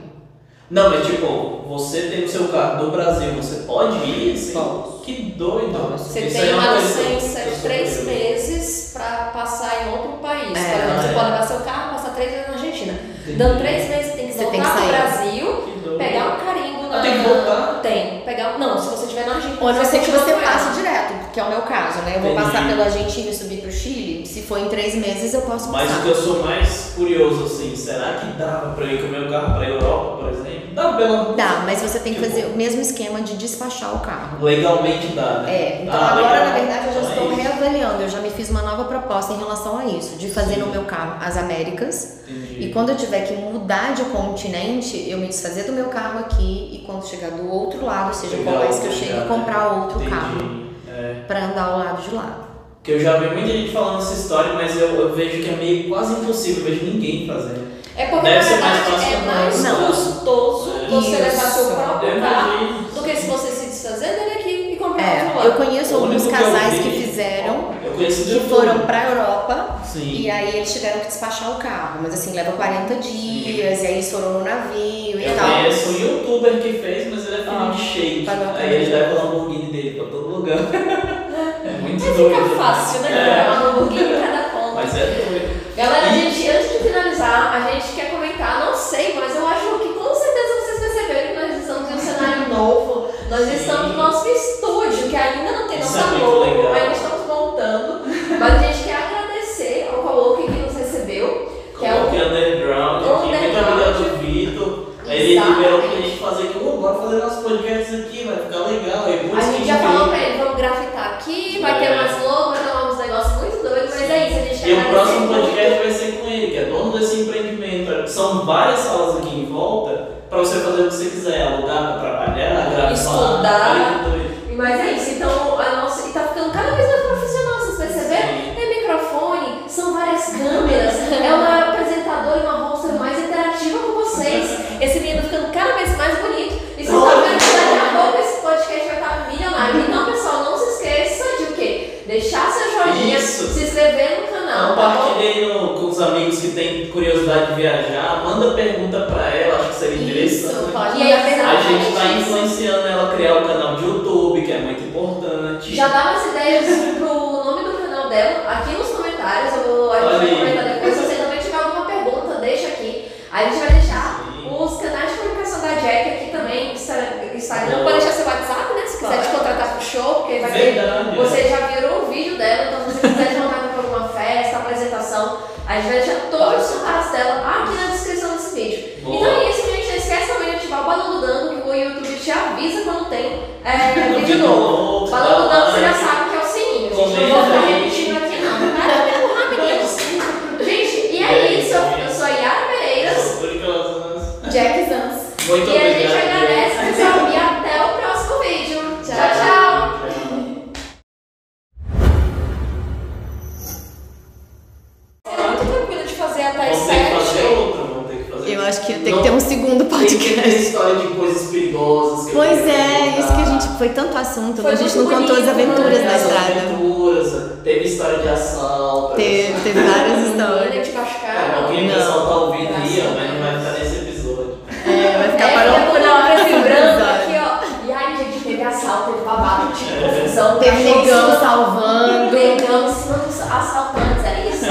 Não, mas tipo, você tem o seu carro do Brasil, você pode ir assim? Posso. Que doido. Você Isso tem aí é uma coisa que eu licença de sou 3 curioso. meses pra passar em outro país. Por É, exemplo, você é. pode levar seu carro 3 meses na Argentina. Dando 3 meses, tem que Você tem voltar que pro sair. Brasil, pegar um carimbo na... Tem que voltar? Tem. Não, se você estiver na Argentina... Ou a não ser que você continua com passe ela. direto, que é o meu caso, né? Eu vou Entendi. passar pela Argentina e subir pro Chile. Se for em 3 meses, eu posso Mas passar. o que eu sou mais curioso, assim, será que dava pra ir com o meu carro pra Europa, por exemplo? Dá pela... Dá, mas você tem que fazer o mesmo esquema de despachar o carro. Legalmente dá, né? É, então Ah, agora legal. na verdade eu já Então estou é isso. reavaliando, eu já me fiz uma nova proposta em relação a isso, de fazer no meu carro as Américas. Entendi. E quando eu tiver que mudar de continente, eu me desfazer do meu carro aqui e quando chegar do outro lado, seja qual Legal, país que eu chegue, legal, comprar outro Entendi. carro É. pra andar ao lado de lá. Porque eu já vi muita gente falando essa história, mas eu vejo que é meio quase impossível, eu vejo ninguém fazendo. É porque Deve na ser mais verdade fácil é que mais não. custoso você Isso. levar seu próprio Eu carro imagino. do que se você se desfazer dele aqui e comprar outro lá. Eu conheço O alguns único que eu casais vi- que fizeram, Eu conheci que de foram tudo. pra Europa. Sim. E aí eles tiveram que despachar o carro, mas assim, leva 40 dias, e aí eles foram no navio e Eu tal. conheço um youtuber que fez, mas ele é filho Ah, de shake. pagou Aí ele leva o Lamborghini dele pra todo lugar. É muito Mas doido. fica fácil, né? Comprar uma Lamborghini em cada ponto. Mas é doido. Galera, antes de finalizar, a gente quer comentar, não sei, mas eu acho que com certeza vocês perceberam que nós estamos em um cenário novo. Nós Sim. estamos no nosso estúdio, que ainda não tem Isso nossa é muito logo, legal. ainda estamos montando. Mas a gente quer agradecer ao Coworking que nos recebeu, que é Coloquei o underground aqui, muito Underground. obrigado ao Vitor. Ele Exatamente. liberou pra gente fazer aqui, bora fazer nosso podcast aqui, vai ficar legal. Aí, por A isso gente que já veio. falou pra ele, vamos grafitar aqui, vai ter mais logo, vai ter uns negócios muito doidos, mas é isso, a gente quer E o agradecer próximo muito. podcast vai ser com ele, que é dono desse empreendimento. São várias salas aqui em volta pra você fazer o que você quiser, alugar pra trabalhar, gravar. Estudar. Olha que doido. Mas é isso, então a nossa. E tá ficando cada vez mais profissional, vocês perceberam? Sim. É microfone, são várias câmeras, é uma apresentadora e uma host mais interativa com vocês. Esse menino ficando cada vez mais bonito. E vocês estão vendo que daqui a pouco esse podcast vai estar milionário. Então, pessoal, não se esqueça de o quê? Deixar seu joinha, Isso. se inscrever no canal, tá bom? Compartilhe com os amigos que têm curiosidade de viajar, manda pergunta pra ela, acho que seria interessante. Isso, pode E mandar aí, pergunta. A gente está Exatamente. influenciando ela a criar o canal de YouTube, que é muito importante. Já dá umas ideias pro nome do canal dela aqui nos comentários. A gente Olha vai aí. comentar depois. Se você também tiver alguma pergunta, deixa aqui. Aí a gente vai deixar Sim. os canais de comunicação da Jack aqui também, Instagram. Boa. Pode deixar seu WhatsApp, né? Se quiser te contratar pro show, porque vai ter. Verdade. Você já virou o vídeo dela, então se você quiser te contratar pra alguma festa, apresentação, a gente vai deixar todos os contatos dela aqui na descrição desse vídeo. Boa. Então é isso, gente. Não esquece também de ativar o balão do Dano, que o YouTube te avisa quando tem vídeo novo. O balão do Dano você já sabe que é o sininho. A gente não vou ficar repetindo aqui não. Caramba, é muito rapidinho. Gente, e é isso. Eu sou a Yara Pereiras, Jack Zans. Muito e a obrigado. gente agradece, pessoal, e até o próximo vídeo. Tchau, tchau. É muito tranquilo de fazer até as Vamos ter que fazer 7. outro, vamos ter que fazer. Eu acho que tem Não, que ter um segundo Tem que ter podcast. história de coisas perigosas. Que eu Pois queria é, contar. isso que a gente. Foi tanto assunto, Foi a gente não muito contou as bonito, aventuras né? na Essas estrada. aventuras, teve história de assalto. Teve várias Menina histórias. te Cara, machucaram. alguém vai Não. assaltar o vídeo aí, Graças ó, a mas não Deus. vai ficar nesse episódio. É, vai ficar É, para fica um toda hora esse branco episódio. aqui, ó. E aí, gente, teve assalto, teve babado, tipo confusão. Teve cachorro negão ensinando- salvando. Negão ensinando assaltantes, é isso?